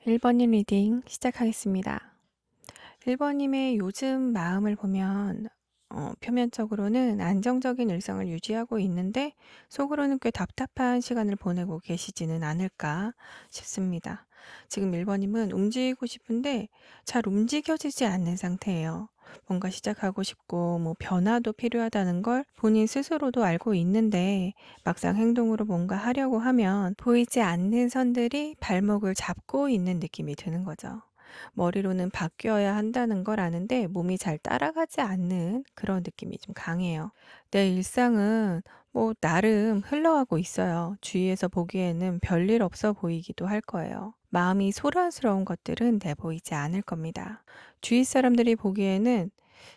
1번님 리딩 시작하겠습니다. 1번님의 요즘 마음을 보면 표면적으로는 안정적인 일상을 유지하고 있는데 속으로는 꽤 답답한 시간을 보내고 계시지는 않을까 싶습니다. 지금 1번님은 움직이고 싶은데 잘 움직여지지 않는 상태예요. 뭔가 시작하고 싶고 뭐 변화도 필요하다는 걸 본인 스스로도 알고 있는데 막상 행동으로 뭔가 하려고 하면 보이지 않는 선들이 발목을 잡고 있는 느낌이 드는 거죠. 머리로는 바뀌어야 한다는 걸 아는데 몸이 잘 따라가지 않는 그런 느낌이 좀 강해요. 내 일상은 뭐 나름 흘러가고 있어요. 주위에서 보기에는 별일 없어 보이기도 할 거예요. 마음이 소란스러운 것들은 내보이지 않을 겁니다. 주위 사람들이 보기에는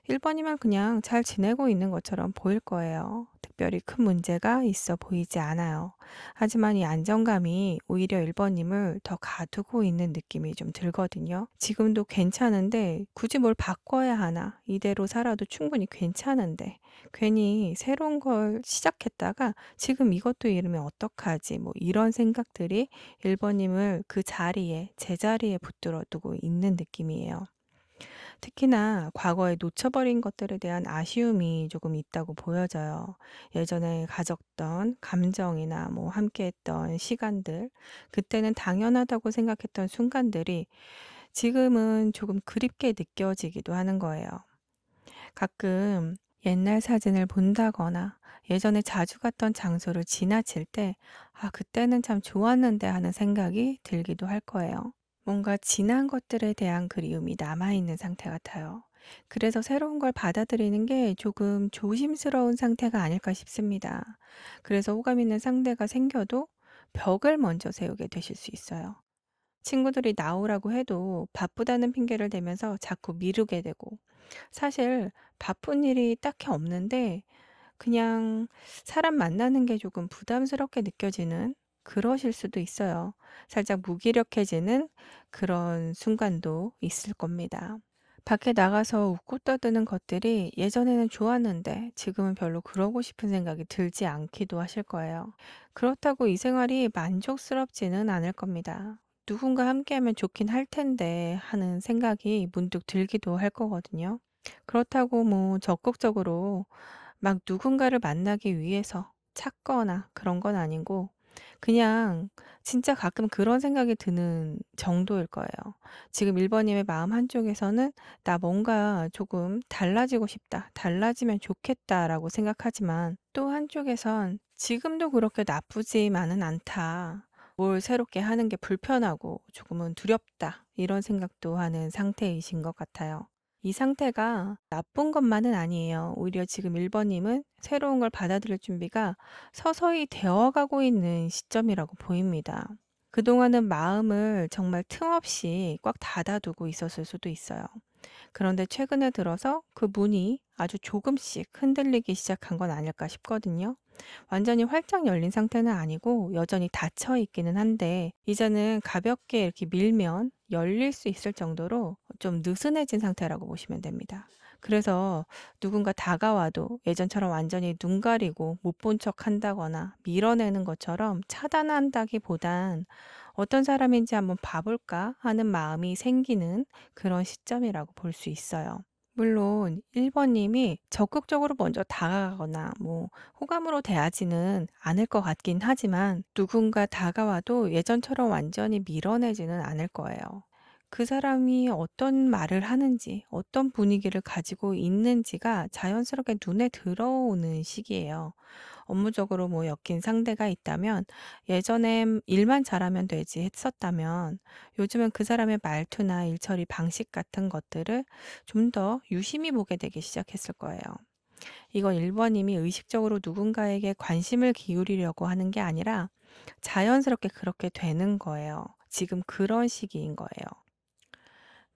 1번이면 그냥 잘 지내고 있는 것처럼 보일 거예요. 특별히 큰 문제가 있어 보이지 않아요. 하지만 이 안정감이 오히려 1번님을 더 가두고 있는 느낌이 좀 들거든요. 지금도 괜찮은데 굳이 뭘 바꿔야 하나? 이대로 살아도 충분히 괜찮은데 괜히 새로운 걸 시작했다가 지금 이것도 잃으면 어떡하지? 뭐 이런 생각들이 1번님을 그 자리에, 제자리에 붙들어 두고 있는 느낌이에요. 특히나 과거에 놓쳐버린 것들에 대한 아쉬움이 조금 있다고 보여져요. 예전에 가졌던 감정이나 뭐 함께했던 시간들, 그때는 당연하다고 생각했던 순간들이 지금은 조금 그립게 느껴지기도 하는 거예요. 가끔 옛날 사진을 본다거나 예전에 자주 갔던 장소를 지나칠 때, 아, 그때는 참 좋았는데 하는 생각이 들기도 할 거예요. 뭔가 지난 것들에 대한 그리움이 남아있는 상태 같아요. 그래서 새로운 걸 받아들이는 게 조금 조심스러운 상태가 아닐까 싶습니다. 그래서 호감 있는 상대가 생겨도 벽을 먼저 세우게 되실 수 있어요. 친구들이 나오라고 해도 바쁘다는 핑계를 대면서 자꾸 미루게 되고, 사실 바쁜 일이 딱히 없는데 그냥 사람 만나는 게 조금 부담스럽게 느껴지는 그러실 수도 있어요. 살짝 무기력해지는 그런 순간도 있을 겁니다. 밖에 나가서 웃고 떠드는 것들이 예전에는 좋았는데 지금은 별로 그러고 싶은 생각이 들지 않기도 하실 거예요. 그렇다고 이 생활이 만족스럽지는 않을 겁니다. 누군가 함께하면 좋긴 할 텐데 하는 생각이 문득 들기도 할 거거든요. 그렇다고 뭐 적극적으로 막 누군가를 만나기 위해서 찾거나 그런 건 아니고 그냥 진짜 가끔 그런 생각이 드는 정도일 거예요. 지금 1번님의 마음 한쪽에서는 '나 뭔가 조금 달라지고 싶다. 달라지면 좋겠다.'라고 생각하지만 또 한쪽에선 '지금도 그렇게 나쁘지만은 않다. 뭘 새롭게 하는 게 불편하고 조금은 두렵다.' 이런 생각도 하는 상태이신 것 같아요. 이 상태가 나쁜 것만은 아니에요. 오히려 지금 1번님은 새로운 걸 받아들일 준비가 서서히 되어가고 있는 시점이라고 보입니다. 그동안은 마음을 정말 틈없이 꽉 닫아두고 있었을 수도 있어요. 그런데 최근에 들어서 그 문이 아주 조금씩 흔들리기 시작한 건 아닐까 싶거든요. 완전히 활짝 열린 상태는 아니고 여전히 닫혀 있기는 한데 이제는 가볍게 이렇게 밀면 열릴 수 있을 정도로 좀 느슨해진 상태라고 보시면 됩니다. 그래서 누군가 다가와도 예전처럼 완전히 눈 가리고 못 본 척 한다거나 밀어내는 것처럼 차단한다기보단 어떤 사람인지 한번 봐볼까 하는 마음이 생기는 그런 시점이라고 볼 수 있어요. 물론 1번님이 적극적으로 먼저 다가가거나 뭐 호감으로 대하지는 않을 것 같긴 하지만 누군가 다가와도 예전처럼 완전히 밀어내지는 않을 거예요. 그 사람이 어떤 말을 하는지, 어떤 분위기를 가지고 있는지가 자연스럽게 눈에 들어오는 시기예요. 업무적으로 뭐 엮인 상대가 있다면 예전엔 일만 잘하면 되지 했었다면 요즘은 그 사람의 말투나 일처리 방식 같은 것들을 좀 더 유심히 보게 되기 시작했을 거예요. 이건 1번님이 의식적으로 누군가에게 관심을 기울이려고 하는 게 아니라 자연스럽게 그렇게 되는 거예요. 지금 그런 시기인 거예요.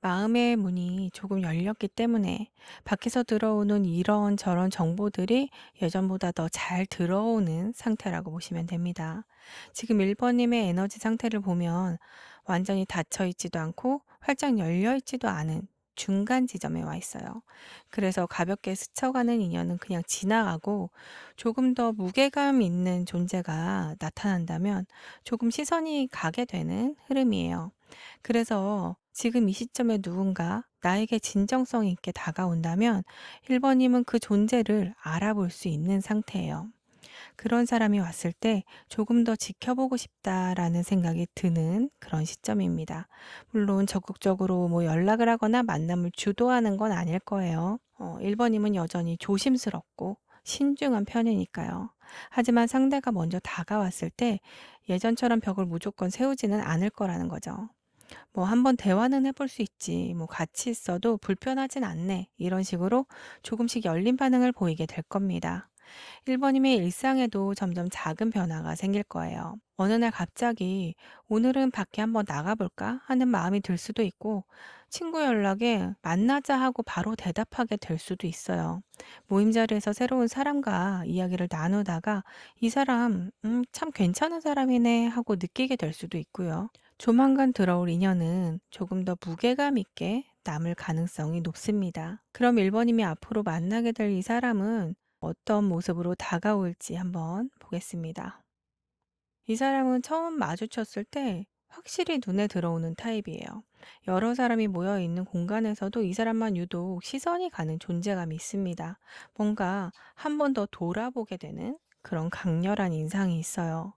마음의 문이 조금 열렸기 때문에 밖에서 들어오는 이런저런 정보들이 예전보다 더 잘 들어오는 상태라고 보시면 됩니다. 지금 1번님의 에너지 상태를 보면 완전히 닫혀 있지도 않고 활짝 열려 있지도 않은 중간 지점에 와 있어요. 그래서 가볍게 스쳐가는 인연은 그냥 지나가고 조금 더 무게감 있는 존재가 나타난다면 조금 시선이 가게 되는 흐름이에요. 그래서 지금 이 시점에 누군가 나에게 진정성 있게 다가온다면 1번님은 그 존재를 알아볼 수 있는 상태예요. 그런 사람이 왔을 때 조금 더 지켜보고 싶다라는 생각이 드는 그런 시점입니다. 물론 적극적으로 뭐 연락을 하거나 만남을 주도하는 건 아닐 거예요. 1번님은 여전히 조심스럽고 신중한 편이니까요. 하지만 상대가 먼저 다가왔을 때 예전처럼 벽을 무조건 세우지는 않을 거라는 거죠. 뭐 한번 대화는 해볼 수 있지. 뭐 같이 있어도 불편하진 않네. 이런 식으로 조금씩 열린 반응을 보이게 될 겁니다. 1번님의 일상에도 점점 작은 변화가 생길 거예요. 어느 날 갑자기 오늘은 밖에 한번 나가볼까 하는 마음이 들 수도 있고 친구 연락에 만나자 하고 바로 대답하게 될 수도 있어요. 모임 자리에서 새로운 사람과 이야기를 나누다가 이 사람, 참 괜찮은 사람이네 하고 느끼게 될 수도 있고요. 조만간 들어올 인연은 조금 더 무게감 있게 남을 가능성이 높습니다. 그럼 1번님이 앞으로 만나게 될 이 사람은 어떤 모습으로 다가올지 한번 보겠습니다. 이 사람은 처음 마주쳤을 때 확실히 눈에 들어오는 타입이에요. 여러 사람이 모여 있는 공간에서도 이 사람만 유독 시선이 가는 존재감이 있습니다. 뭔가 한 번 더 돌아보게 되는 그런 강렬한 인상이 있어요.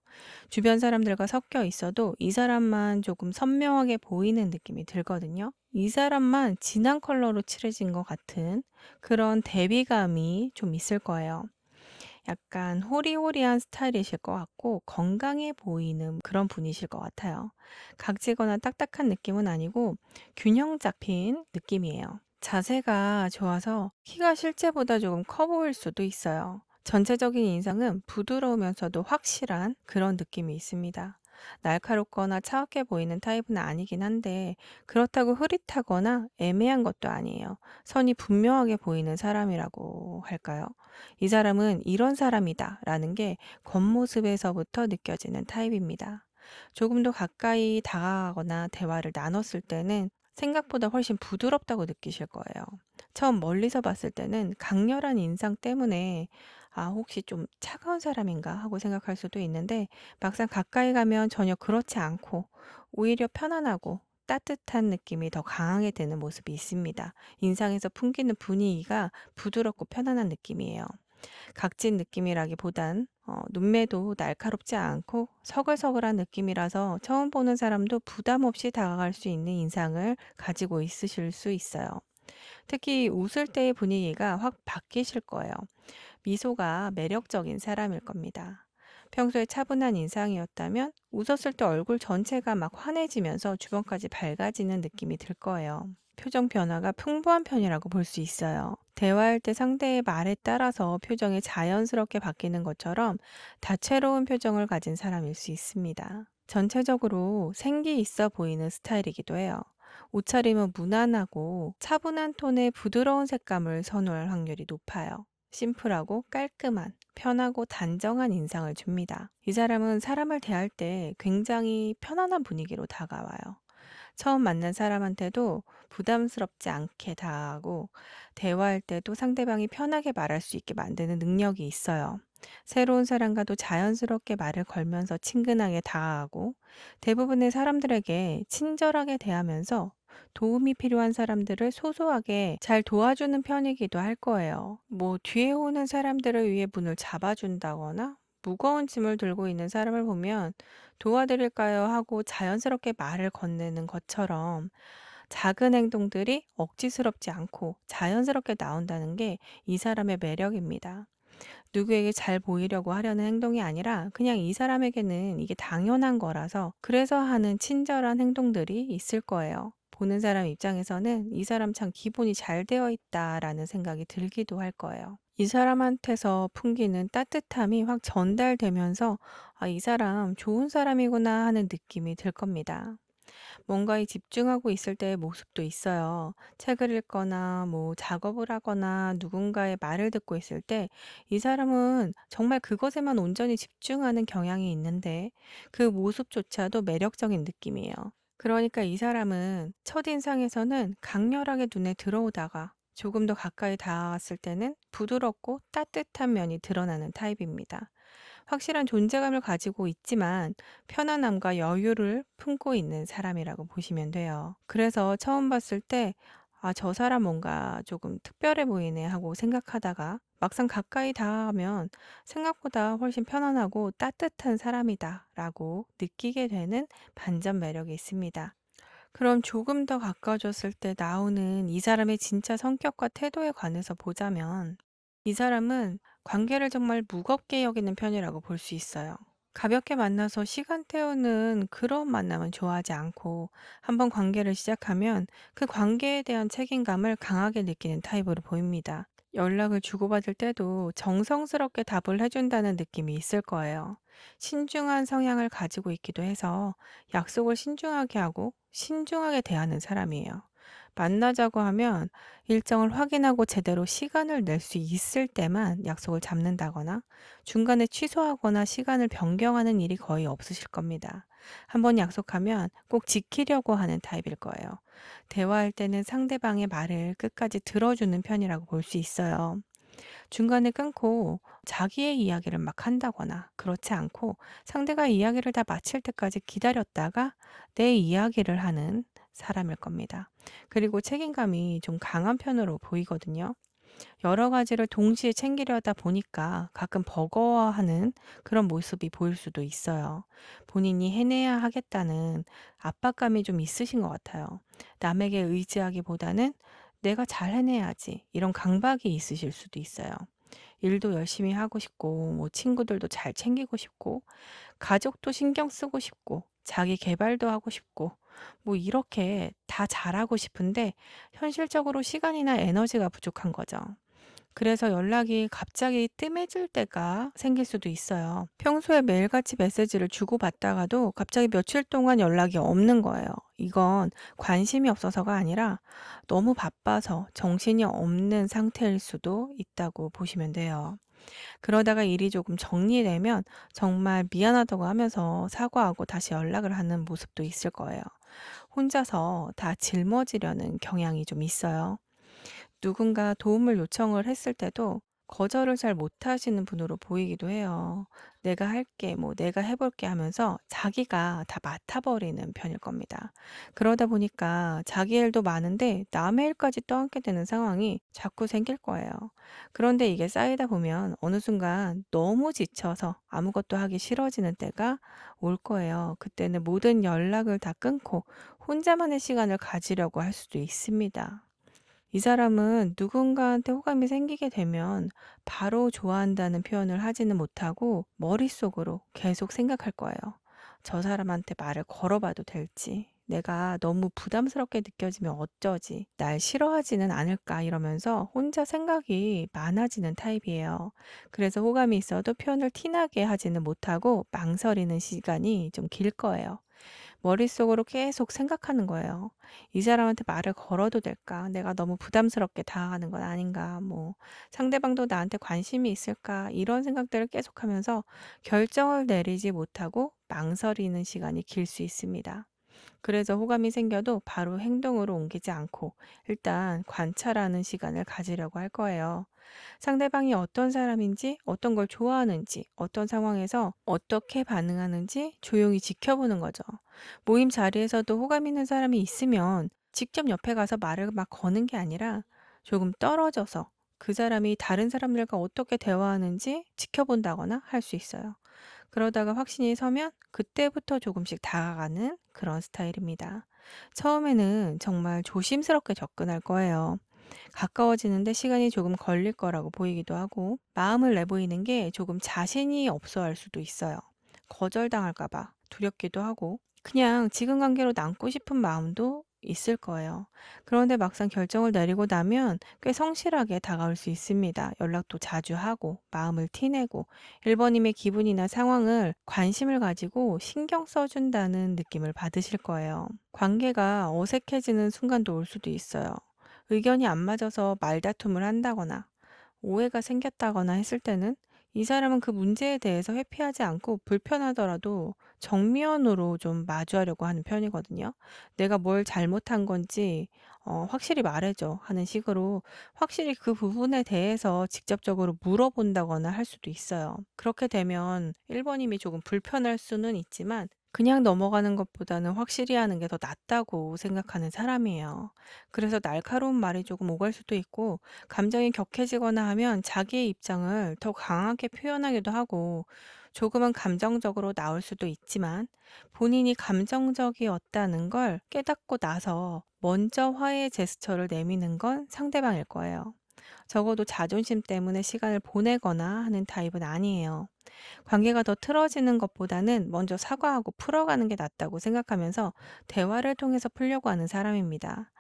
주변 사람들과 섞여 있어도 이 사람만 조금 선명하게 보이는 느낌이 들거든요. 이 사람만 진한 컬러로 칠해진 것 같은 그런 대비감이 좀 있을 거예요. 약간 호리호리한 스타일이실 것 같고 건강해 보이는 그런 분이실 것 같아요. 각지거나 딱딱한 느낌은 아니고 균형 잡힌 느낌이에요. 자세가 좋아서 키가 실제보다 조금 커 보일 수도 있어요. 전체적인 인상은 부드러우면서도 확실한 그런 느낌이 있습니다. 날카롭거나 차갑게 보이는 타입은 아니긴 한데 그렇다고 흐릿하거나 애매한 것도 아니에요. 선이 분명하게 보이는 사람이라고 할까요? 이 사람은 이런 사람이다라는 게 겉모습에서부터 느껴지는 타입입니다. 조금 더 가까이 다가가거나 대화를 나눴을 때는 생각보다 훨씬 부드럽다고 느끼실 거예요. 처음 멀리서 봤을 때는 강렬한 인상 때문에 혹시 좀 차가운 사람인가 하고 생각할 수도 있는데 막상 가까이 가면 전혀 그렇지 않고 오히려 편안하고 따뜻한 느낌이 더 강하게 되는 모습이 있습니다. 인상에서 풍기는 분위기가 부드럽고 편안한 느낌이에요. 각진 느낌이라기보단 눈매도 날카롭지 않고 서글서글한 느낌이라서 처음 보는 사람도 부담 없이 다가갈 수 있는 인상을 가지고 있으실 수 있어요. 특히 웃을 때의 분위기가 확 바뀌실 거예요. 미소가 매력적인 사람일 겁니다. 평소에 차분한 인상이었다면 웃었을 때 얼굴 전체가 막 환해지면서 주변까지 밝아지는 느낌이 들 거예요. 표정 변화가 풍부한 편이라고 볼 수 있어요. 대화할 때 상대의 말에 따라서 표정이 자연스럽게 바뀌는 것처럼 다채로운 표정을 가진 사람일 수 있습니다. 전체적으로 생기 있어 보이는 스타일이기도 해요. 옷차림은 무난하고 차분한 톤의 부드러운 색감을 선호할 확률이 높아요. 심플하고 깔끔한, 편하고 단정한 인상을 줍니다. 이 사람은 사람을 대할 때 굉장히 편안한 분위기로 다가와요. 처음 만난 사람한테도 부담스럽지 않게 다가가고, 대화할 때도 상대방이 편하게 말할 수 있게 만드는 능력이 있어요. 새로운 사람과도 자연스럽게 말을 걸면서 친근하게 다가가고, 대부분의 사람들에게 친절하게 대하면서 도움이 필요한 사람들을 소소하게 잘 도와주는 편이기도 할 거예요. 뭐, 뒤에 오는 사람들을 위해 문을 잡아준다거나, 무거운 짐을 들고 있는 사람을 보면 도와드릴까요? 하고 자연스럽게 말을 건네는 것처럼 작은 행동들이 억지스럽지 않고 자연스럽게 나온다는 게 이 사람의 매력입니다. 누구에게 잘 보이려고 하려는 행동이 아니라 그냥 이 사람에게는 이게 당연한 거라서 그래서 하는 친절한 행동들이 있을 거예요. 보는 사람 입장에서는 이 사람 참 기본이 잘 되어 있다라는 생각이 들기도 할 거예요. 이 사람한테서 풍기는 따뜻함이 확 전달되면서 이 사람 좋은 사람이구나 하는 느낌이 들 겁니다. 뭔가에 집중하고 있을 때의 모습도 있어요. 책을 읽거나 뭐 작업을 하거나 누군가의 말을 듣고 있을 때 이 사람은 정말 그것에만 온전히 집중하는 경향이 있는데 그 모습조차도 매력적인 느낌이에요. 그러니까 이 사람은 첫인상에서는 강렬하게 눈에 들어오다가 조금 더 가까이 다가왔을 때는 부드럽고 따뜻한 면이 드러나는 타입입니다. 확실한 존재감을 가지고 있지만 편안함과 여유를 품고 있는 사람이라고 보시면 돼요. 그래서 처음 봤을 때, 아, 저 사람 뭔가 조금 특별해 보이네 하고 생각하다가 막상 가까이 다가가면 생각보다 훨씬 편안하고 따뜻한 사람이다 라고 느끼게 되는 반전 매력이 있습니다. 그럼 조금 더 가까워졌을 때 나오는 이 사람의 진짜 성격과 태도에 관해서 보자면 이 사람은 관계를 정말 무겁게 여기는 편이라고 볼 수 있어요. 가볍게 만나서 시간 때우는 그런 만남은 좋아하지 않고 한번 관계를 시작하면 그 관계에 대한 책임감을 강하게 느끼는 타입으로 보입니다. 연락을 주고받을 때도 정성스럽게 답을 해준다는 느낌이 있을 거예요. 신중한 성향을 가지고 있기도 해서 약속을 신중하게 하고 신중하게 대하는 사람이에요. 만나자고 하면 일정을 확인하고 제대로 시간을 낼 수 있을 때만 약속을 잡는다거나 중간에 취소하거나 시간을 변경하는 일이 거의 없으실 겁니다. 한번 약속하면 꼭 지키려고 하는 타입일 거예요. 대화할 때는 상대방의 말을 끝까지 들어주는 편이라고 볼 수 있어요. 중간에 끊고 자기의 이야기를 막 한다거나 그렇지 않고 상대가 이야기를 다 마칠 때까지 기다렸다가 내 이야기를 하는 사람일 겁니다. 그리고 책임감이 좀 강한 편으로 보이거든요. 여러 가지를 동시에 챙기려다 보니까 가끔 버거워하는 그런 모습이 보일 수도 있어요. 본인이 해내야 하겠다는 압박감이 좀 있으신 것 같아요. 남에게 의지하기보다는 내가 잘 해내야지 이런 강박이 있으실 수도 있어요. 일도 열심히 하고 싶고, 뭐 친구들도 잘 챙기고 싶고, 가족도 신경 쓰고 싶고, 자기 개발도 하고 싶고, 뭐 이렇게 다 잘하고 싶은데 현실적으로 시간이나 에너지가 부족한 거죠. 그래서 연락이 갑자기 뜸해질 때가 생길 수도 있어요. 평소에 매일같이 메시지를 주고받다가도 갑자기 며칠 동안 연락이 없는 거예요. 이건 관심이 없어서가 아니라 너무 바빠서 정신이 없는 상태일 수도 있다고 보시면 돼요. 그러다가 일이 조금 정리되면 정말 미안하다고 하면서 사과하고 다시 연락을 하는 모습도 있을 거예요. 혼자서 다 짊어지려는 경향이 좀 있어요. 누군가 도움을 요청을 했을 때도 거절을 잘 못하시는 분으로 보이기도 해요. 내가 할게, 뭐 내가 해볼게 하면서 자기가 다 맡아버리는 편일 겁니다. 그러다 보니까 자기 일도 많은데 남의 일까지 떠안게 되는 상황이 자꾸 생길 거예요. 그런데 이게 쌓이다 보면 어느 순간 너무 지쳐서 아무것도 하기 싫어지는 때가 올 거예요. 그때는 모든 연락을 다 끊고 혼자만의 시간을 가지려고 할 수도 있습니다. 이 사람은 누군가한테 호감이 생기게 되면 바로 좋아한다는 표현을 하지는 못하고 머릿속으로 계속 생각할 거예요. 저 사람한테 말을 걸어봐도 될지, 내가 너무 부담스럽게 느껴지면 어쩌지, 날 싫어하지는 않을까 이러면서 혼자 생각이 많아지는 타입이에요. 그래서 호감이 있어도 표현을 티나게 하지는 못하고 망설이는 시간이 좀 길 거예요. 머릿속으로 계속 생각하는 거예요. '이 사람한테 말을 걸어도 될까? 내가 너무 부담스럽게 다가가는 건 아닌가? 뭐 상대방도 나한테 관심이 있을까?' 이런 생각들을 계속하면서 결정을 내리지 못하고 망설이는 시간이 길 수 있습니다. 그래서 호감이 생겨도 바로 행동으로 옮기지 않고 일단 관찰하는 시간을 가지려고 할 거예요. 상대방이 어떤 사람인지, 어떤 걸 좋아하는지, 어떤 상황에서 어떻게 반응하는지 조용히 지켜보는 거죠. 모임 자리에서도 호감 있는 사람이 있으면 직접 옆에 가서 말을 막 거는 게 아니라 조금 떨어져서 그 사람이 다른 사람들과 어떻게 대화하는지 지켜본다거나 할 수 있어요. 그러다가 확신이 서면 그때부터 조금씩 다가가는 그런 스타일입니다. 처음에는 정말 조심스럽게 접근할 거예요. 가까워지는데 시간이 조금 걸릴 거라고 보이기도 하고, 마음을 내보이는 게 조금 자신이 없어 할 수도 있어요. 거절당할까봐 두렵기도 하고, 그냥 지금 관계로 남고 싶은 마음도 있을 거예요. 그런데 막상 결정을 내리고 나면 꽤 성실하게 다가올 수 있습니다. 연락도 자주 하고, 마음을 티내고, 1번님의 기분이나 상황을 관심을 가지고 신경 써준다는 느낌을 받으실 거예요. 관계가 어색해지는 순간도 올 수도 있어요. 의견이 안 맞아서 말다툼을 한다거나 오해가 생겼다거나 했을 때는 이 사람은 그 문제에 대해서 회피하지 않고 불편하더라도 정면으로 좀 마주하려고 하는 편이거든요. 내가 뭘 잘못한 건지 확실히 말해줘 하는 식으로 확실히 그 부분에 대해서 직접적으로 물어본다거나 할 수도 있어요. 그렇게 되면 1번님이 조금 불편할 수는 있지만 그냥 넘어가는 것보다는 확실히 하는 게 더 낫다고 생각하는 사람이에요. 그래서 날카로운 말이 조금 오갈 수도 있고 감정이 격해지거나 하면 자기의 입장을 더 강하게 표현하기도 하고 조금은 감정적으로 나올 수도 있지만 본인이 감정적이었다는 걸 깨닫고 나서 먼저 화해 제스처를 내미는 건 상대방일 거예요. 적어도 자존심 때문에 시간을 보내거나 하는 타입은 아니에요. 관계가 더 틀어지는 것보다는 먼저 사과하고 풀어가는 게 낫다고 생각하면서 대화를 통해서 풀려고 하는 사람입니다.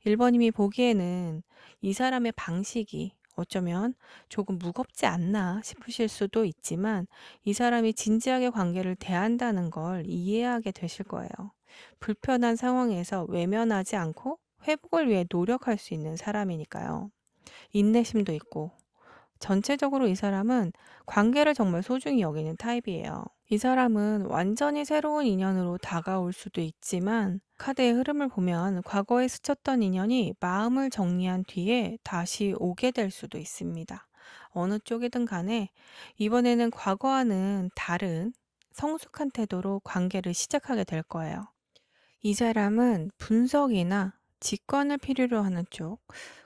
1번님이 보기에는 이 사람의 방식이 어쩌면 조금 무겁지 않나 싶으실 수도 있지만 이 사람이 진지하게 관계를 대한다는 걸 이해하게 되실 거예요. 불편한 상황에서 외면하지 않고 회복을 위해 노력할 수 있는 사람이니까요. 인내심도 있고 전체적으로 이 사람은 관계를 정말 소중히 여기는 타입이에요. 이 사람은 완전히 새로운 인연으로 다가올 수도 있지만 카드의 흐름을 보면 과거에 스쳤던 인연이 마음을 정리한 뒤에 다시 오게 될 수도 있습니다. 어느 쪽이든 간에 이번에는 과거와는 다른 성숙한 태도로 관계를 시작하게 될 거예요. 이 사람은 분석이나 직관을 필요로 하는 쪽,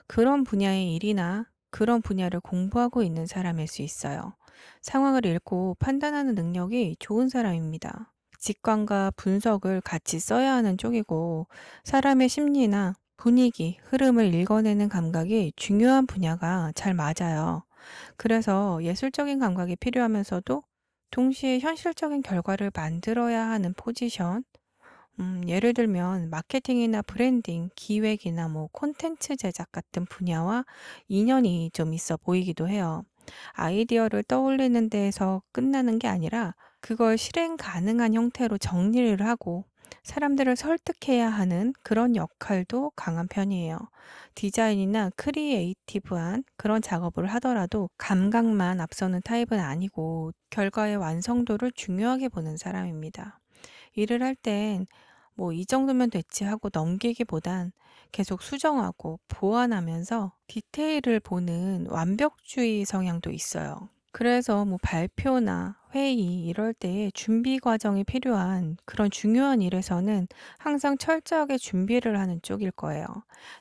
그런 분야의 일이나 그런 분야를 공부하고 있는 사람일 수 있어요. 상황을 읽고 판단하는 능력이 좋은 사람입니다. 직관과 분석을 같이 써야 하는 쪽이고, 사람의 심리나 분위기, 흐름을 읽어내는 감각이 중요한 분야가 잘 맞아요. 그래서 예술적인 감각이 필요하면서도 동시에 현실적인 결과를 만들어야 하는 포지션, 예를 들면 마케팅이나 브랜딩, 기획이나 뭐 콘텐츠 제작 같은 분야와 인연이 좀 있어 보이기도 해요. 아이디어를 떠올리는 데에서 끝나는 게 아니라 그걸 실행 가능한 형태로 정리를 하고 사람들을 설득해야 하는 그런 역할도 강한 편이에요. 디자인이나 크리에이티브한 그런 작업을 하더라도 감각만 앞서는 타입은 아니고 결과의 완성도를 중요하게 보는 사람입니다. 일을 할 땐 뭐 '이 정도면 됐지.' 하고 넘기기보단 계속 수정하고 보완하면서 디테일을 보는 완벽주의 성향도 있어요. 그래서 뭐 발표나 회의 이럴 때 준비 과정이 필요한 그런 중요한 일에서는 항상 철저하게 준비를 하는 쪽일 거예요.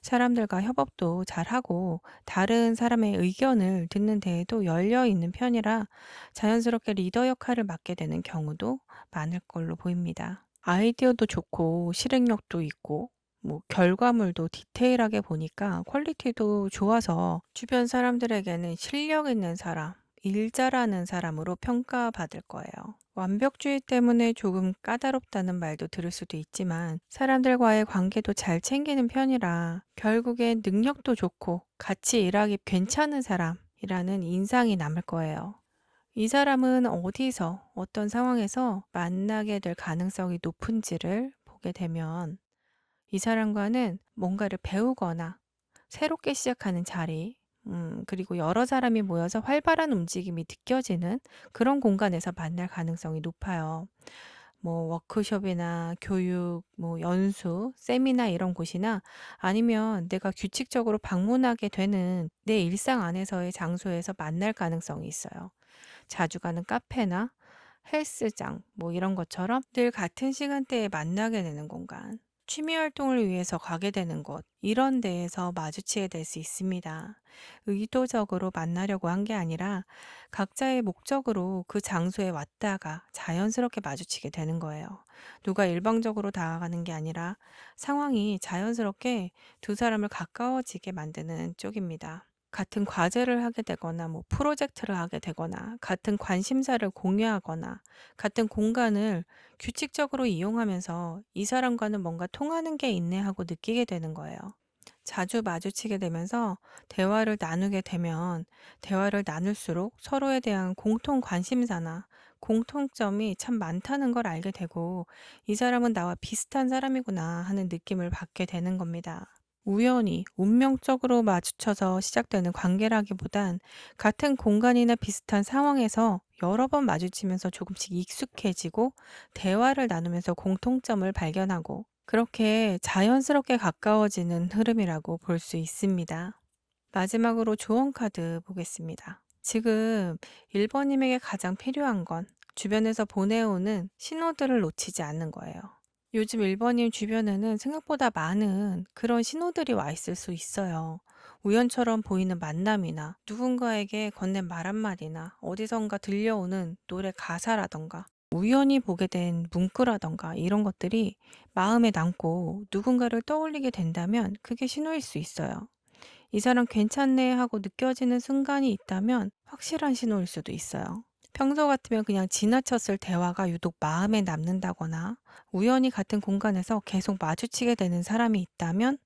사람들과 협업도 잘하고 다른 사람의 의견을 듣는 데에도 열려 있는 편이라 자연스럽게 리더 역할을 맡게 되는 경우도 많을 걸로 보입니다. 아이디어도 좋고 실행력도 있고 뭐 결과물도 디테일하게 보니까 퀄리티도 좋아서 주변 사람들에게는 실력 있는 사람, 일 잘하는 사람으로 평가받을 거예요. 완벽주의 때문에 조금 까다롭다는 말도 들을 수도 있지만 사람들과의 관계도 잘 챙기는 편이라 결국엔 능력도 좋고 같이 일하기 괜찮은 사람이라는 인상이 남을 거예요. 이 사람은 어디서, 어떤 상황에서 만나게 될 가능성이 높은지를 보게 되면 이 사람과는 뭔가를 배우거나 새롭게 시작하는 자리, 그리고 여러 사람이 모여서 활발한 움직임이 느껴지는 그런 공간에서 만날 가능성이 높아요. 뭐 워크숍이나 교육, 뭐 연수, 세미나 이런 곳이나 아니면 내가 규칙적으로 방문하게 되는 내 일상 안에서의 장소에서 만날 가능성이 있어요. 자주 가는 카페나 헬스장 뭐 이런 것처럼 늘 같은 시간대에 만나게 되는 공간, 취미 활동을 위해서 가게 되는 곳, 이런 데에서 마주치게 될 수 있습니다. 의도적으로 만나려고 한 게 아니라 각자의 목적으로 그 장소에 왔다가 자연스럽게 마주치게 되는 거예요. 누가 일방적으로 다가가는 게 아니라 상황이 자연스럽게 두 사람을 가까워지게 만드는 쪽입니다. 같은 과제를 하게 되거나 뭐 프로젝트를 하게 되거나 같은 관심사를 공유하거나 같은 공간을 규칙적으로 이용하면서 이 사람과는 뭔가 통하는 게 있네 하고 느끼게 되는 거예요. 자주 마주치게 되면서 대화를 나누게 되면 대화를 나눌수록 서로에 대한 공통 관심사나 공통점이 참 많다는 걸 알게 되고 이 사람은 나와 비슷한 사람이구나 하는 느낌을 받게 되는 겁니다. 우연히 운명적으로 마주쳐서 시작되는 관계라기보단 같은 공간이나 비슷한 상황에서 여러 번 마주치면서 조금씩 익숙해지고 대화를 나누면서 공통점을 발견하고 그렇게 자연스럽게 가까워지는 흐름이라고 볼 수 있습니다. 마지막으로 조언 카드 보겠습니다. 지금 1번님에게 가장 필요한 건 주변에서 보내오는 신호들을 놓치지 않는 거예요. 요즘 1번님 주변에는 생각보다 많은 그런 신호들이 와 있을 수 있어요. 우연처럼 보이는 만남이나 누군가에게 건넨 말 한마디나 어디선가 들려오는 노래 가사라던가 우연히 보게 된 문구라던가 이런 것들이 마음에 남고 누군가를 떠올리게 된다면 그게 신호일 수 있어요. 이 사람 괜찮네 하고 느껴지는 순간이 있다면 확실한 신호일 수도 있어요. 평소 같으면 그냥 지나쳤을 대화가 유독 마음에 남는다거나 우연히 같은 공간에서 계속 마주치게 되는 사람이 있다면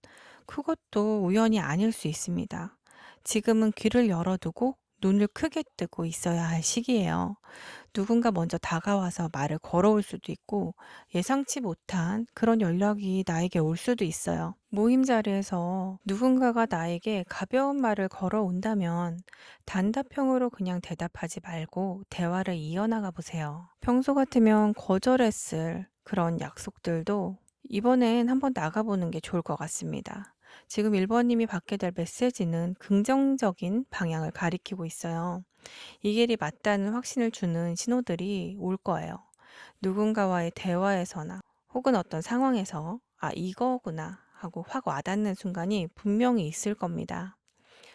그것도 우연이 아닐 수 있습니다. 지금은 귀를 열어두고 눈을 크게 뜨고 있어야 할 시기예요. 누군가 먼저 다가와서 말을 걸어올 수도 있고 예상치 못한 그런 연락이 나에게 올 수도 있어요. 모임 자리에서 누군가가 나에게 가벼운 말을 걸어온다면 단답형으로 그냥 대답하지 말고 대화를 이어나가 보세요. 평소 같으면 거절했을 그런 약속들도 이번엔 한번 나가보는 게 좋을 것 같습니다. 지금 1번님이 받게 될 메시지는 긍정적인 방향을 가리키고 있어요. 이 길이 맞다는 확신을 주는 신호들이 올 거예요. 누군가와의 대화에서나 혹은 어떤 상황에서 아, 이거구나 하고 확 와닿는 순간이 분명히 있을 겁니다.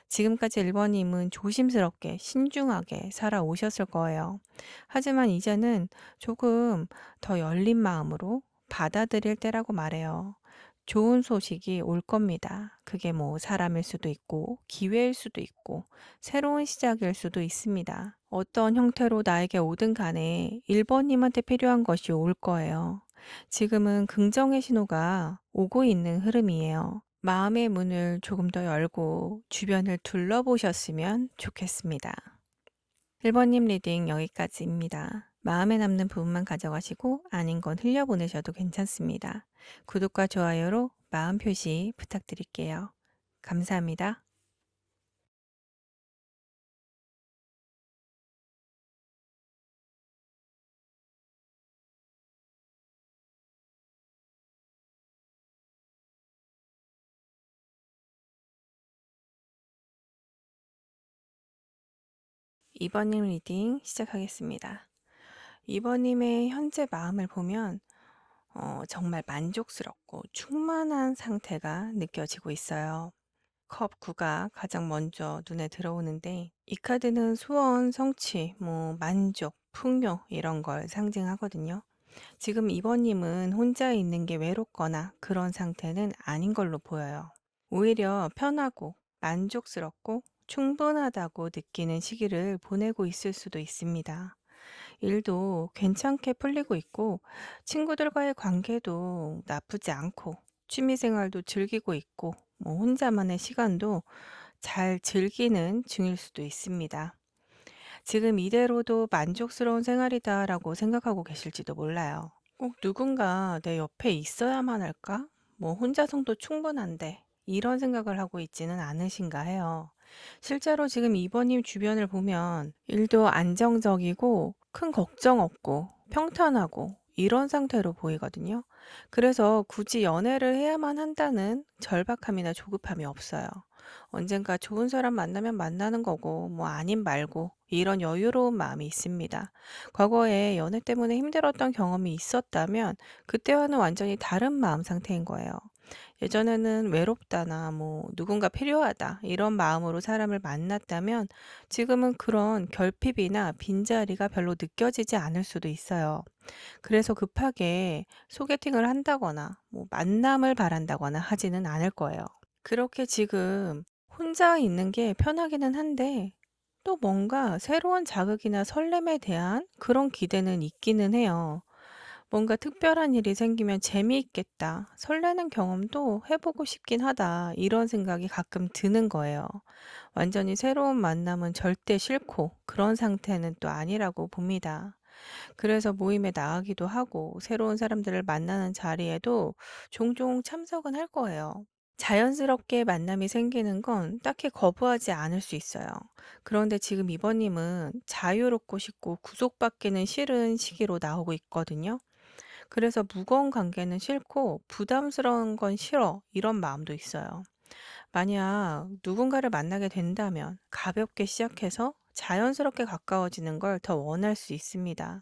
지금까지 1번님은 조심스럽게 신중하게 살아오셨을 거예요. 하지만 이제는 조금 더 열린 마음으로 받아들일 때라고 말해요. 좋은 소식이 올 겁니다. 그게 뭐 사람일 수도 있고, 기회일 수도 있고, 새로운 시작일 수도 있습니다. 어떤 형태로 나에게 오든 간에 1번님한테 필요한 것이 올 거예요. 지금은 긍정의 신호가 오고 있는 흐름이에요. 마음의 문을 조금 더 열고 주변을 둘러보셨으면 좋겠습니다. 1번님 리딩 여기까지입니다. 마음에 남는 부분만 가져가시고 아닌 건 흘려보내셔도 괜찮습니다. 구독과 좋아요로 마음 표시 부탁드릴게요. 감사합니다. 2번님 리딩 시작하겠습니다. 2번님의 현재 마음을 보면 정말 만족스럽고 충만한 상태가 느껴지고 있어요. 컵 9가 가장 먼저 눈에 들어오는데 이 카드는 소원, 성취, 뭐 만족, 풍요 이런 걸 상징하거든요. 지금 2번님은 혼자 있는 게 외롭거나 그런 상태는 아닌 걸로 보여요. 오히려 편하고 만족스럽고 충분하다고 느끼는 시기를 보내고 있을 수도 있습니다. 일도 괜찮게 풀리고 있고 친구들과의 관계도 나쁘지 않고 취미 생활도 즐기고 있고 뭐 혼자만의 시간도 잘 즐기는 중일 수도 있습니다. 지금 이대로도 만족스러운 생활이다라고 생각하고 계실지도 몰라요. 꼭 누군가 내 옆에 있어야만 할까? 뭐 혼자서도 충분한데 이런 생각을 하고 있지는 않으신가 해요. 실제로 지금 이번님 주변을 보면 일도 안정적이고 큰 걱정 없고 평탄하고 이런 상태로 보이거든요. 그래서 굳이 연애를 해야만 한다는 절박함이나 조급함이 없어요. 언젠가 좋은 사람 만나면 만나는 거고 뭐 아님 말고 이런 여유로운 마음이 있습니다. 과거에 연애 때문에 힘들었던 경험이 있었다면 그때와는 완전히 다른 마음 상태인 거예요. 예전에는 외롭다나 뭐 누군가 필요하다 이런 마음으로 사람을 만났다면 지금은 그런 결핍이나 빈자리가 별로 느껴지지 않을 수도 있어요. 그래서 급하게 소개팅을 한다거나 뭐 만남을 바란다거나 하지는 않을 거예요. 그렇게 지금 혼자 있는 게 편하기는 한데 또 뭔가 새로운 자극이나 설렘에 대한 그런 기대는 있기는 해요. 뭔가 특별한 일이 생기면 재미있겠다, 설레는 경험도 해보고 싶긴 하다, 이런 생각이 가끔 드는 거예요. 완전히 새로운 만남은 절대 싫고 그런 상태는 또 아니라고 봅니다. 그래서 모임에 나가기도 하고 새로운 사람들을 만나는 자리에도 종종 참석은 할 거예요. 자연스럽게 만남이 생기는 건 딱히 거부하지 않을 수 있어요. 그런데 지금 이번님은 자유롭고 싶고 구속받기는 싫은 시기로 나오고 있거든요. 그래서 무거운 관계는 싫고 부담스러운 건 싫어. 이런 마음도 있어요. 만약 누군가를 만나게 된다면 가볍게 시작해서 자연스럽게 가까워지는 걸 더 원할 수 있습니다.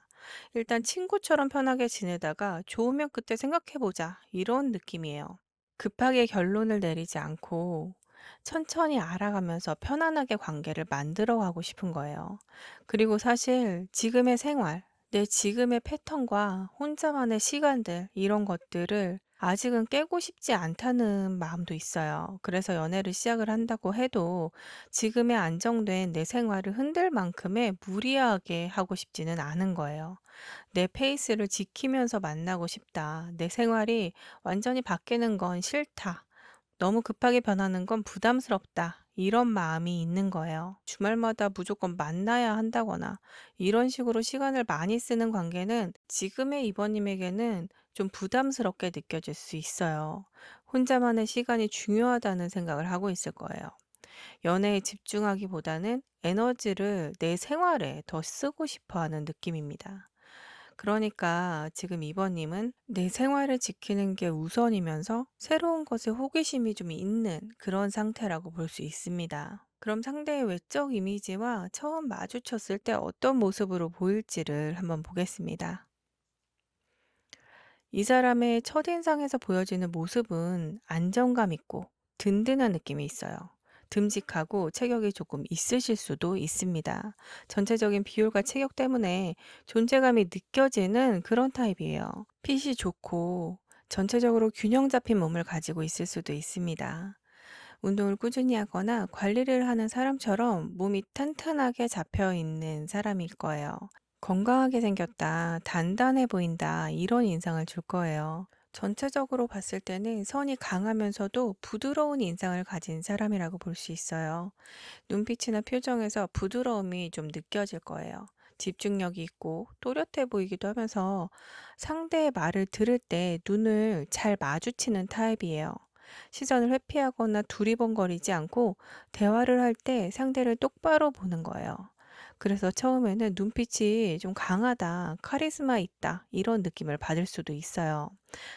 일단 친구처럼 편하게 지내다가 좋으면 그때 생각해보자. 이런 느낌이에요. 급하게 결론을 내리지 않고 천천히 알아가면서 편안하게 관계를 만들어 가고 싶은 거예요. 그리고 사실 지금의 생활, 내 지금의 패턴과 혼자만의 시간들, 이런 것들을 아직은 깨고 싶지 않다는 마음도 있어요. 그래서 연애를 시작을 한다고 해도 지금의 안정된 내 생활을 흔들 만큼의 무리하게 하고 싶지는 않은 거예요. 내 페이스를 지키면서 만나고 싶다. 내 생활이 완전히 바뀌는 건 싫다. 너무 급하게 변하는 건 부담스럽다. 이런 마음이 있는 거예요. 주말마다 무조건 만나야 한다거나 이런 식으로 시간을 많이 쓰는 관계는 지금의 이번님에게는 좀 부담스럽게 느껴질 수 있어요. 혼자만의 시간이 중요하다는 생각을 하고 있을 거예요. 연애에 집중하기보다는 에너지를 내 생활에 더 쓰고 싶어 하는 느낌입니다. 그러니까 지금 이번님은 내 생활을 지키는 게 우선이면서 새로운 것에 호기심이 좀 있는 그런 상태라고 볼 수 있습니다. 그럼 상대의 외적 이미지와 처음 마주쳤을 때 어떤 모습으로 보일지를 한번 보겠습니다. 이 사람의 첫인상에서 보여지는 모습은 안정감 있고 든든한 느낌이 있어요. 듬직하고 체격이 조금 있으실 수도 있습니다. 전체적인 비율과 체격 때문에 존재감이 느껴지는 그런 타입이에요. 핏이 좋고 전체적으로 균형 잡힌 몸을 가지고 있을 수도 있습니다. 운동을 꾸준히 하거나 관리를 하는 사람처럼 몸이 튼튼하게 잡혀 있는 사람일 거예요. 건강하게 생겼다, 단단해 보인다, 이런 인상을 줄 거예요. 전체적으로 봤을 때는 선이 강하면서도 부드러운 인상을 가진 사람이라고 볼 수 있어요. 눈빛이나 표정에서 부드러움이 좀 느껴질 거예요. 집중력이 있고 또렷해 보이기도 하면서 상대의 말을 들을 때 눈을 잘 마주치는 타입이에요. 시선을 회피하거나 두리번거리지 않고 대화를 할 때 상대를 똑바로 보는 거예요. 그래서 처음에는 눈빛이 좀 강하다, 카리스마 있다, 이런 느낌을 받을 수도 있어요.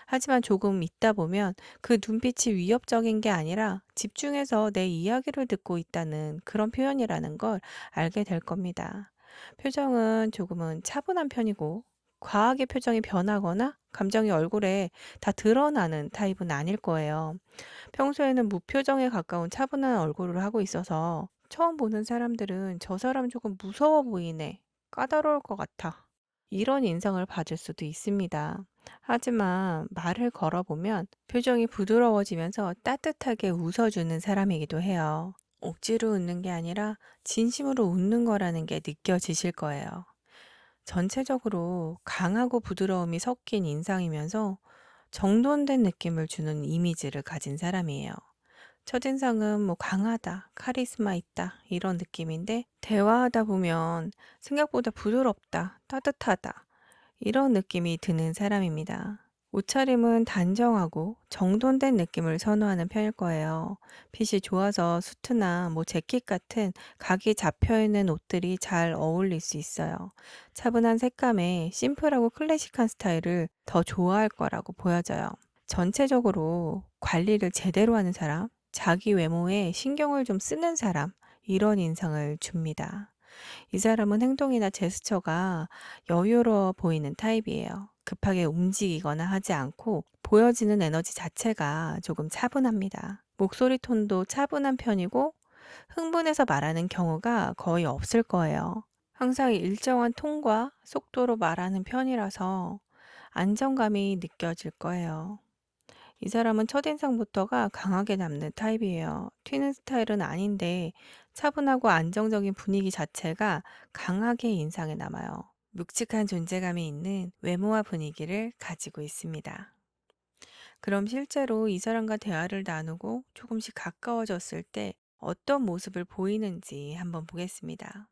하지만 조금 있다 보면 그 눈빛이 위협적인 게 아니라 집중해서 내 이야기를 듣고 있다는 그런 표현이라는 걸 알게 될 겁니다. 표정은 조금은 차분한 편이고, 과하게 표정이 변하거나 감정이 얼굴에 다 드러나는 타입은 아닐 거예요. 평소에는 무표정에 가까운 차분한 얼굴을 하고 있어서 처음 보는 사람들은 저 사람 조금 무서워 보이네, 까다로울 것 같아, 이런 인상을 받을 수도 있습니다. 하지만 말을 걸어보면 표정이 부드러워지면서 따뜻하게 웃어주는 사람이기도 해요. 억지로 웃는 게 아니라 진심으로 웃는 거라는 게 느껴지실 거예요. 전체적으로 강하고 부드러움이 섞인 인상이면서 정돈된 느낌을 주는 이미지를 가진 사람이에요. 첫인상은 뭐 강하다, 카리스마 있다, 이런 느낌인데 대화하다 보면 생각보다 부드럽다, 따뜻하다, 이런 느낌이 드는 사람입니다. 옷차림은 단정하고 정돈된 느낌을 선호하는 편일 거예요. 핏이 좋아서 수트나 뭐 재킷 같은 각이 잡혀 있는 옷들이 잘 어울릴 수 있어요. 차분한 색감에 심플하고 클래식한 스타일을 더 좋아할 거라고 보여져요. 전체적으로 관리를 제대로 하는 사람, 자기 외모에 신경을 좀 쓰는 사람, 이런 인상을 줍니다. 이 사람은 행동이나 제스처가 여유로워 보이는 타입이에요. 급하게 움직이거나 하지 않고 보여지는 에너지 자체가 조금 차분합니다. 목소리 톤도 차분한 편이고 흥분해서 말하는 경우가 거의 없을 거예요. 항상 일정한 톤과 속도로 말하는 편이라서 안정감이 느껴질 거예요. 이 사람은 첫인상부터가 강하게 남는 타입이에요. 튀는 스타일은 아닌데 차분하고 안정적인 분위기 자체가 강하게 인상에 남아요. 묵직한 존재감이 있는 외모와 분위기를 가지고 있습니다. 그럼 실제로 이 사람과 대화를 나누고 조금씩 가까워졌을 때 어떤 모습을 보이는지 한번 보겠습니다.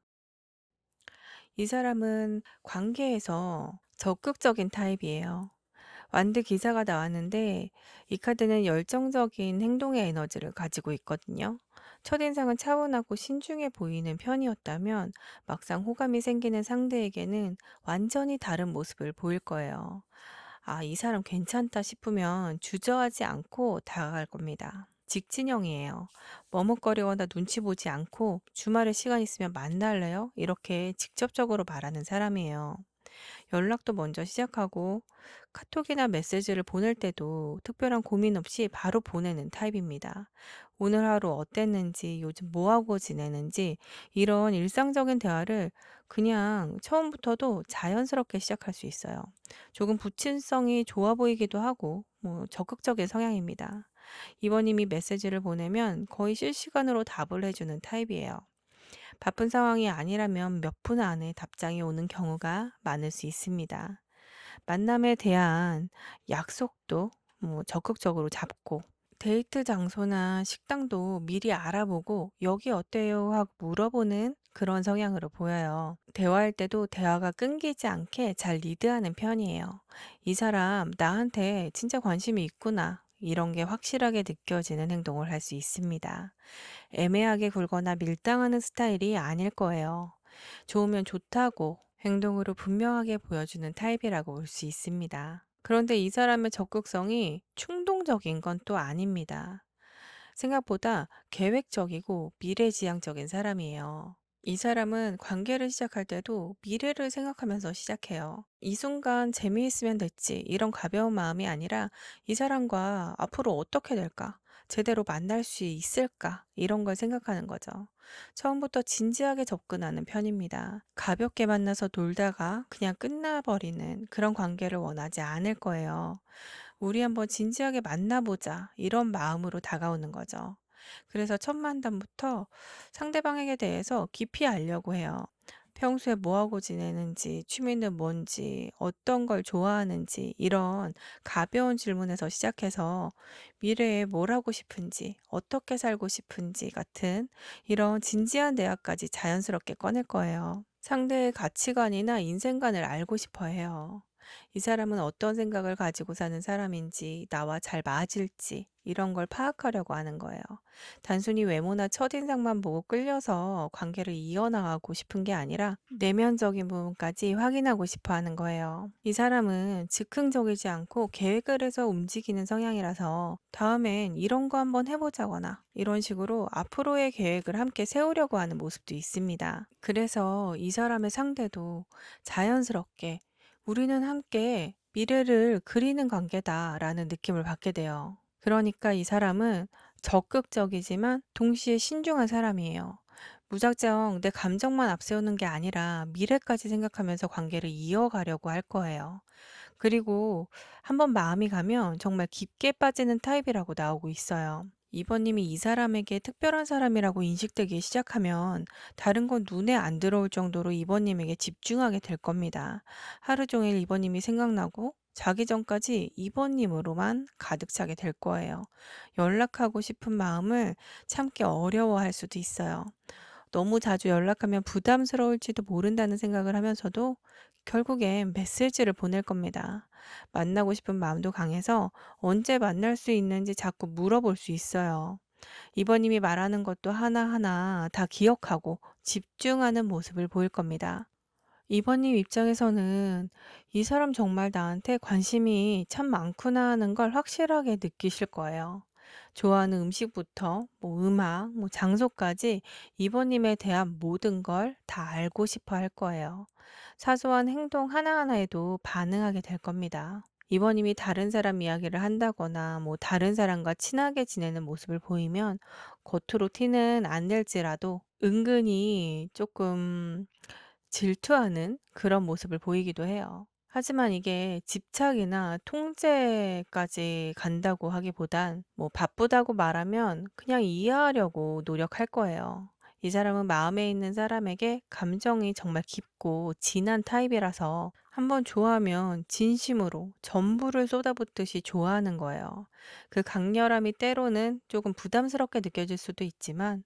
이 사람은 관계에서 적극적인 타입이에요. 완드 기사가 나왔는데 이 카드는 열정적인 행동의 에너지를 가지고 있거든요. 첫인상은 차분하고 신중해 보이는 편이었다면 막상 호감이 생기는 상대에게는 완전히 다른 모습을 보일 거예요. 아, 이 사람 괜찮다 싶으면 주저하지 않고 다가갈 겁니다. 직진형이에요. 머뭇거리거나 눈치 보지 않고 주말에 시간 있으면 만날래요? 이렇게 직접적으로 말하는 사람이에요. 연락도 먼저 시작하고 카톡이나 메시지를 보낼 때도 특별한 고민 없이 바로 보내는 타입입니다. 오늘 하루 어땠는지, 요즘 뭐 하고 지내는지 이런 일상적인 대화를 그냥 처음부터도 자연스럽게 시작할 수 있어요. 조금 부친성이 좋아 보이기도 하고 적극적인 성향입니다. 이번님이 메시지를 보내면 거의 실시간으로 답을 해주는 타입이에요. 바쁜 상황이 아니라면 몇 분 안에 답장이 오는 경우가 많을 수 있습니다. 만남에 대한 약속도 적극적으로 잡고, 데이트 장소나 식당도 미리 알아보고 여기 어때요? 하고 물어보는 그런 성향으로 보여요. 대화할 때도 대화가 끊기지 않게 잘 리드하는 편이에요. 이 사람 나한테 진짜 관심이 있구나. 이런 게 확실하게 느껴지는 행동을 할 수 있습니다. 애매하게 굴거나 밀당하는 스타일이 아닐 거예요. 좋으면 좋다고 행동으로 분명하게 보여주는 타입이라고 볼 수 있습니다. 그런데 이 사람의 적극성이 충동적인 건 또 아닙니다. 생각보다 계획적이고 미래지향적인 사람이에요. 이 사람은 관계를 시작할 때도 미래를 생각하면서 시작해요. 이 순간 재미있으면 됐지, 이런 가벼운 마음이 아니라 이 사람과 앞으로 어떻게 될까? 제대로 만날 수 있을까? 이런 걸 생각하는 거죠. 처음부터 진지하게 접근하는 편입니다. 가볍게 만나서 놀다가 그냥 끝나버리는 그런 관계를 원하지 않을 거예요. 우리 한번 진지하게 만나보자, 이런 마음으로 다가오는 거죠. 그래서 첫 만남부터 상대방에게 대해서 깊이 알려고 해요. 평소에 뭐 하고 지내는지, 취미는 뭔지, 어떤 걸 좋아하는지, 이런 가벼운 질문에서 시작해서 미래에 뭘 하고 싶은지, 어떻게 살고 싶은지 같은 이런 진지한 대화까지 자연스럽게 꺼낼 거예요. 상대의 가치관이나 인생관을 알고 싶어 해요. 이 사람은 어떤 생각을 가지고 사는 사람인지, 나와 잘 맞을지, 이런 걸 파악하려고 하는 거예요. 단순히 외모나 첫인상만 보고 끌려서 관계를 이어나가고 싶은 게 아니라 내면적인 부분까지 확인하고 싶어 하는 거예요. 이 사람은 즉흥적이지 않고 계획을 해서 움직이는 성향이라서 다음엔 이런 거 한번 해보자거나 이런 식으로 앞으로의 계획을 함께 세우려고 하는 모습도 있습니다. 그래서 이 사람의 상대도 자연스럽게 우리는 함께 미래를 그리는 관계다라는 느낌을 받게 돼요. 그러니까 이 사람은 적극적이지만 동시에 신중한 사람이에요. 무작정 내 감정만 앞세우는 게 아니라 미래까지 생각하면서 관계를 이어가려고 할 거예요. 그리고 한번 마음이 가면 정말 깊게 빠지는 타입이라고 나오고 있어요. 이번님이 이 사람에게 특별한 사람이라고 인식되기 시작하면 다른 건 눈에 안 들어올 정도로 이번님에게 집중하게 될 겁니다. 하루 종일 이번님이 생각나고 자기 전까지 이번님으로만 가득 차게 될 거예요. 연락하고 싶은 마음을 참기 어려워할 수도 있어요. 너무 자주 연락하면 부담스러울지도 모른다는 생각을 하면서도 결국엔 메시지를 보낼 겁니다. 만나고 싶은 마음도 강해서 언제 만날 수 있는지 자꾸 물어볼 수 있어요. 이번님이 말하는 것도 하나하나 다 기억하고 집중하는 모습을 보일 겁니다. 이번님 입장에서는 이 사람 정말 나한테 관심이 참 많구나 하는 걸 확실하게 느끼실 거예요. 좋아하는 음식부터 음악, 장소까지 이번님에 대한 모든 걸 다 알고 싶어 할 거예요. 사소한 행동 하나하나에도 반응하게 될 겁니다. 이번님이 다른 사람 이야기를 한다거나 다른 사람과 친하게 지내는 모습을 보이면 겉으로 티는 안 낼지라도 은근히 조금 질투하는 그런 모습을 보이기도 해요. 하지만 이게 집착이나 통제까지 간다고 하기보단 바쁘다고 말하면 그냥 이해하려고 노력할 거예요. 이 사람은 마음에 있는 사람에게 감정이 정말 깊고 진한 타입이라서 한번 좋아하면 진심으로 전부를 쏟아붓듯이 좋아하는 거예요. 그 강렬함이 때로는 조금 부담스럽게 느껴질 수도 있지만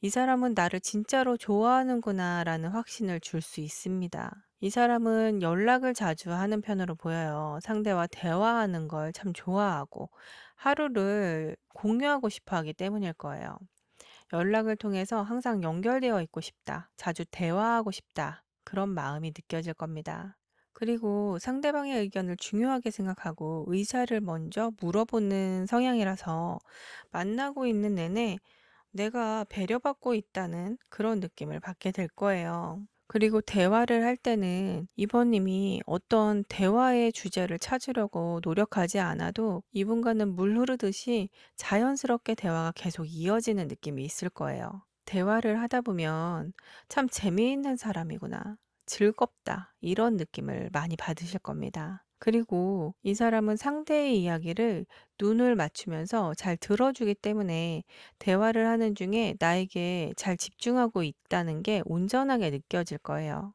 이 사람은 나를 진짜로 좋아하는구나라는 확신을 줄 수 있습니다. 이 사람은 연락을 자주 하는 편으로 보여요. 상대와 대화하는 걸 참 좋아하고 하루를 공유하고 싶어 하기 때문일 거예요. 연락을 통해서 항상 연결되어 있고 싶다. 자주 대화하고 싶다. 그런 마음이 느껴질 겁니다. 그리고 상대방의 의견을 중요하게 생각하고 의사를 먼저 물어보는 성향이라서 만나고 있는 내내 내가 배려받고 있다는 그런 느낌을 받게 될 거예요. 그리고 대화를 할 때는 이번님이 어떤 대화의 주제를 찾으려고 노력하지 않아도 이분과는 물 흐르듯이 자연스럽게 대화가 계속 이어지는 느낌이 있을 거예요. 대화를 하다 보면 참 재미있는 사람이구나, 즐겁다, 이런 느낌을 많이 받으실 겁니다. 그리고 이 사람은 상대의 이야기를 눈을 맞추면서 잘 들어주기 때문에 대화를 하는 중에 나에게 잘 집중하고 있다는 게 온전하게 느껴질 거예요.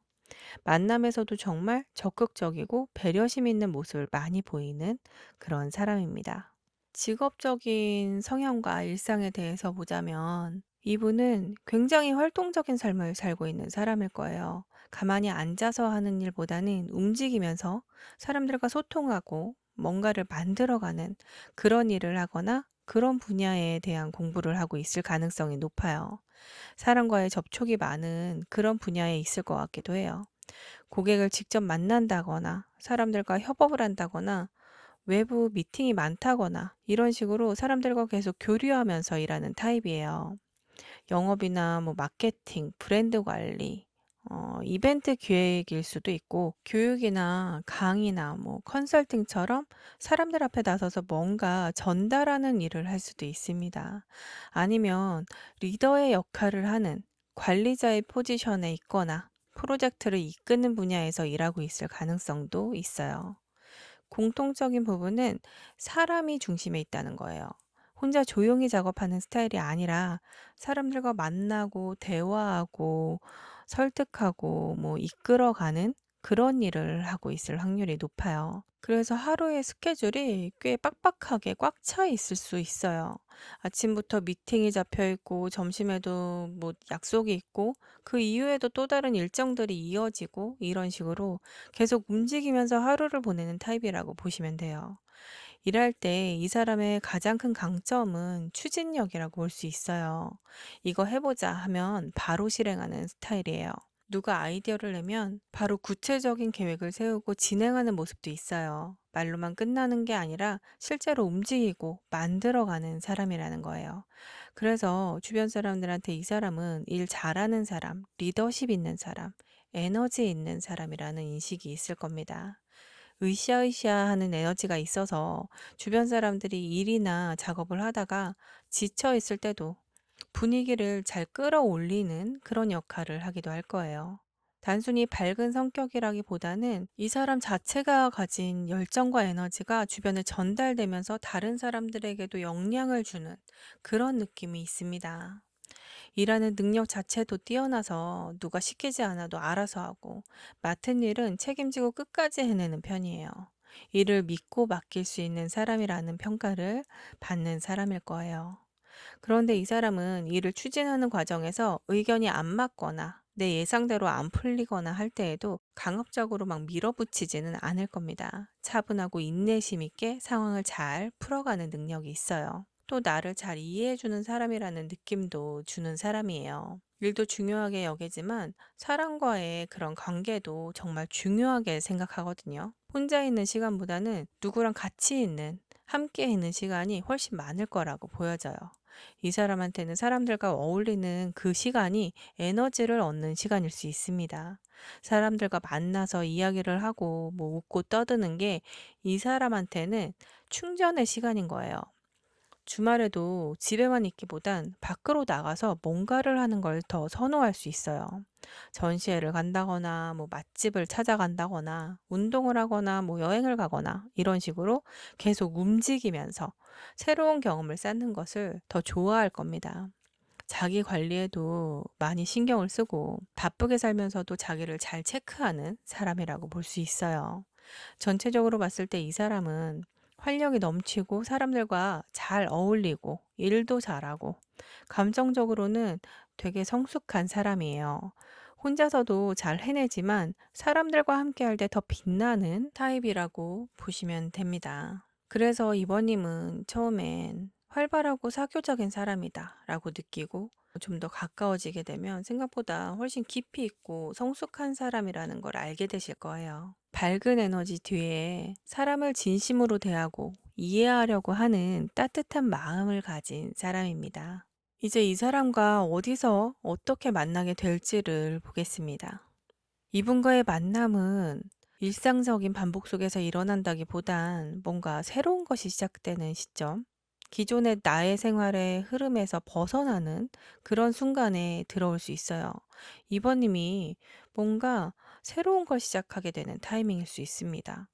만남에서도 정말 적극적이고 배려심 있는 모습을 많이 보이는 그런 사람입니다. 직업적인 성향과 일상에 대해서 보자면 이분은 굉장히 활동적인 삶을 살고 있는 사람일 거예요. 가만히 앉아서 하는 일보다는 움직이면서 사람들과 소통하고 뭔가를 만들어가는 그런 일을 하거나 그런 분야에 대한 공부를 하고 있을 가능성이 높아요. 사람과의 접촉이 많은 그런 분야에 있을 것 같기도 해요. 고객을 직접 만난다거나 사람들과 협업을 한다거나 외부 미팅이 많다거나 이런 식으로 사람들과 계속 교류하면서 일하는 타입이에요. 영업이나 뭐 마케팅, 브랜드 관리, 이벤트 기획일 수도 있고, 교육이나 강의나 뭐 컨설팅처럼 사람들 앞에 나서서 뭔가 전달하는 일을 할 수도 있습니다. 아니면 리더의 역할을 하는 관리자의 포지션에 있거나 프로젝트를 이끄는 분야에서 일하고 있을 가능성도 있어요. 공통적인 부분은 사람이 중심에 있다는 거예요. 혼자 조용히 작업하는 스타일이 아니라 사람들과 만나고 대화하고 설득하고 뭐 이끌어가는 그런 일을 하고 있을 확률이 높아요. 그래서 하루의 스케줄이 꽤 빡빡하게 꽉 차 있을 수 있어요. 아침부터 미팅이 잡혀 있고 점심에도 뭐 약속이 있고 그 이후에도 또 다른 일정들이 이어지고 이런 식으로 계속 움직이면서 하루를 보내는 타입이라고 보시면 돼요. 일할 때 이 사람의 가장 큰 강점은 추진력이라고 볼 수 있어요. 이거 해보자 하면 바로 실행하는 스타일이에요. 누가 아이디어를 내면 바로 구체적인 계획을 세우고 진행하는 모습도 있어요. 말로만 끝나는 게 아니라 실제로 움직이고 만들어가는 사람이라는 거예요. 그래서 주변 사람들한테 이 사람은 일 잘하는 사람, 리더십 있는 사람, 에너지 있는 사람이라는 인식이 있을 겁니다. 으쌰으쌰 하는 에너지가 있어서 주변 사람들이 일이나 작업을 하다가 지쳐 있을 때도 분위기를 잘 끌어올리는 그런 역할을 하기도 할 거예요. 단순히 밝은 성격이라기보다는 이 사람 자체가 가진 열정과 에너지가 주변에 전달되면서 다른 사람들에게도 영향을 주는 그런 느낌이 있습니다. 일하는 능력 자체도 뛰어나서 누가 시키지 않아도 알아서 하고 맡은 일은 책임지고 끝까지 해내는 편이에요. 일을 믿고 맡길 수 있는 사람이라는 평가를 받는 사람일 거예요. 그런데 이 사람은 일을 추진하는 과정에서 의견이 안 맞거나 내 예상대로 안 풀리거나 할 때에도 강압적으로 막 밀어붙이지는 않을 겁니다. 차분하고 인내심 있게 상황을 잘 풀어가는 능력이 있어요. 또 나를 잘 이해해주는 사람이라는 느낌도 주는 사람이에요. 일도 중요하게 여기지만 사람과의 그런 관계도 정말 중요하게 생각하거든요. 혼자 있는 시간보다는 누구랑 같이 있는, 함께 있는 시간이 훨씬 많을 거라고 보여져요. 이 사람한테는 사람들과 어울리는 그 시간이 에너지를 얻는 시간일 수 있습니다. 사람들과 만나서 이야기를 하고 뭐 웃고 떠드는 게 이 사람한테는 충전의 시간인 거예요. 주말에도 집에만 있기보단 밖으로 나가서 뭔가를 하는 걸 더 선호할 수 있어요. 전시회를 간다거나, 뭐 맛집을 찾아간다거나, 운동을 하거나, 뭐 여행을 가거나, 이런 식으로 계속 움직이면서 새로운 경험을 쌓는 것을 더 좋아할 겁니다. 자기 관리에도 많이 신경을 쓰고 바쁘게 살면서도 자기를 잘 체크하는 사람이라고 볼 수 있어요. 전체적으로 봤을 때 이 사람은 활력이 넘치고 사람들과 잘 어울리고 일도 잘하고 감정적으로는 되게 성숙한 사람이에요. 혼자서도 잘 해내지만 사람들과 함께할 때 더 빛나는 타입이라고 보시면 됩니다. 그래서 이번님은 처음엔 활발하고 사교적인 사람이다라고 느끼고 좀 더 가까워지게 되면 생각보다 훨씬 깊이 있고 성숙한 사람이라는 걸 알게 되실 거예요. 밝은 에너지 뒤에 사람을 진심으로 대하고 이해하려고 하는 따뜻한 마음을 가진 사람입니다. 이제 이 사람과 어디서 어떻게 만나게 될지를 보겠습니다. 이분과의 만남은 일상적인 반복 속에서 일어난다기보단 뭔가 새로운 것이 시작되는 시점, 기존의 나의 생활의 흐름에서 벗어나는 그런 순간에 들어올 수 있어요. 이번님이 뭔가 새로운 걸 시작하게 되는 타이밍일 수 있습니다.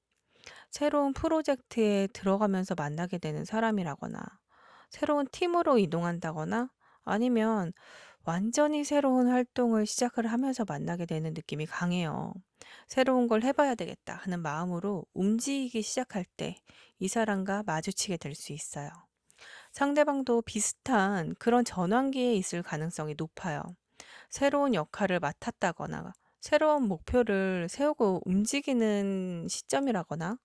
새로운 프로젝트에 들어가면서 만나게 되는 사람이라거나, 새로운 팀으로 이동한다거나, 아니면 완전히 새로운 활동을 시작을 하면서 만나게 되는 느낌이 강해요. 새로운 걸 해봐야 되겠다 하는 마음으로 움직이기 시작할 때 이 사람과 마주치게 될 수 있어요. 상대방도 비슷한 그런 전환기에 있을 가능성이 높아요. 새로운 역할을 맡았다거나, 새로운 목표를 세우고 움직이는 시점이라거나,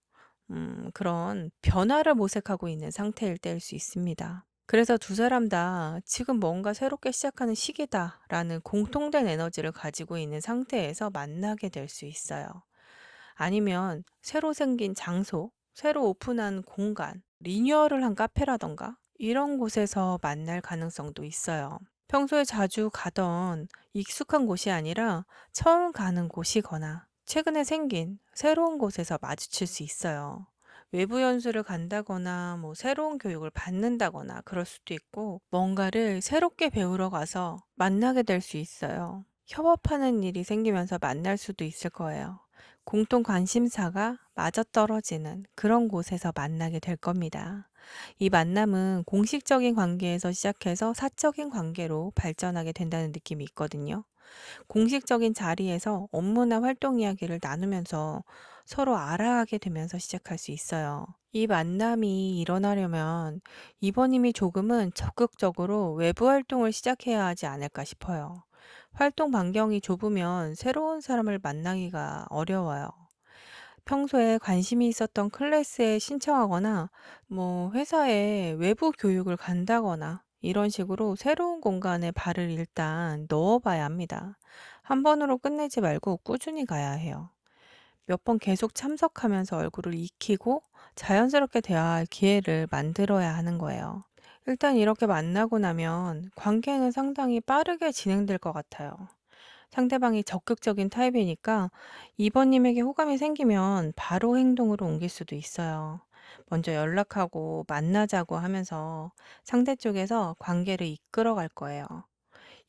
그런 변화를 모색하고 있는 상태일 때일 수 있습니다. 그래서 두 사람 다 지금 뭔가 새롭게 시작하는 시기다라는 공통된 에너지를 가지고 있는 상태에서 만나게 될 수 있어요. 아니면 새로 생긴 장소, 새로 오픈한 공간, 리뉴얼을 한 카페라던가 이런 곳에서 만날 가능성도 있어요. 평소에 자주 가던 익숙한 곳이 아니라 처음 가는 곳이거나 최근에 생긴 새로운 곳에서 마주칠 수 있어요. 외부 연수를 간다거나 뭐 새로운 교육을 받는다거나 그럴 수도 있고 뭔가를 새롭게 배우러 가서 만나게 될 수 있어요. 협업하는 일이 생기면서 만날 수도 있을 거예요. 공통 관심사가 맞아떨어지는 그런 곳에서 만나게 될 겁니다. 이 만남은 공식적인 관계에서 시작해서 사적인 관계로 발전하게 된다는 느낌이 있거든요. 공식적인 자리에서 업무나 활동 이야기를 나누면서 서로 알아가게 되면서 시작할 수 있어요. 이 만남이 일어나려면 이번님이 조금은 적극적으로 외부 활동을 시작해야 하지 않을까 싶어요. 활동 반경이 좁으면 새로운 사람을 만나기가 어려워요. 평소에 관심이 있었던 클래스에 신청하거나, 뭐, 회사에 외부 교육을 간다거나, 이런 식으로 새로운 공간에 발을 일단 넣어봐야 합니다. 한 번으로 끝내지 말고 꾸준히 가야 해요. 몇 번 계속 참석하면서 얼굴을 익히고 자연스럽게 대화할 기회를 만들어야 하는 거예요. 일단 이렇게 만나고 나면 관계는 상당히 빠르게 진행될 것 같아요. 상대방이 적극적인 타입이니까 이번님에게 호감이 생기면 바로 행동으로 옮길 수도 있어요. 먼저 연락하고 만나자고 하면서 상대 쪽에서 관계를 이끌어 갈 거예요.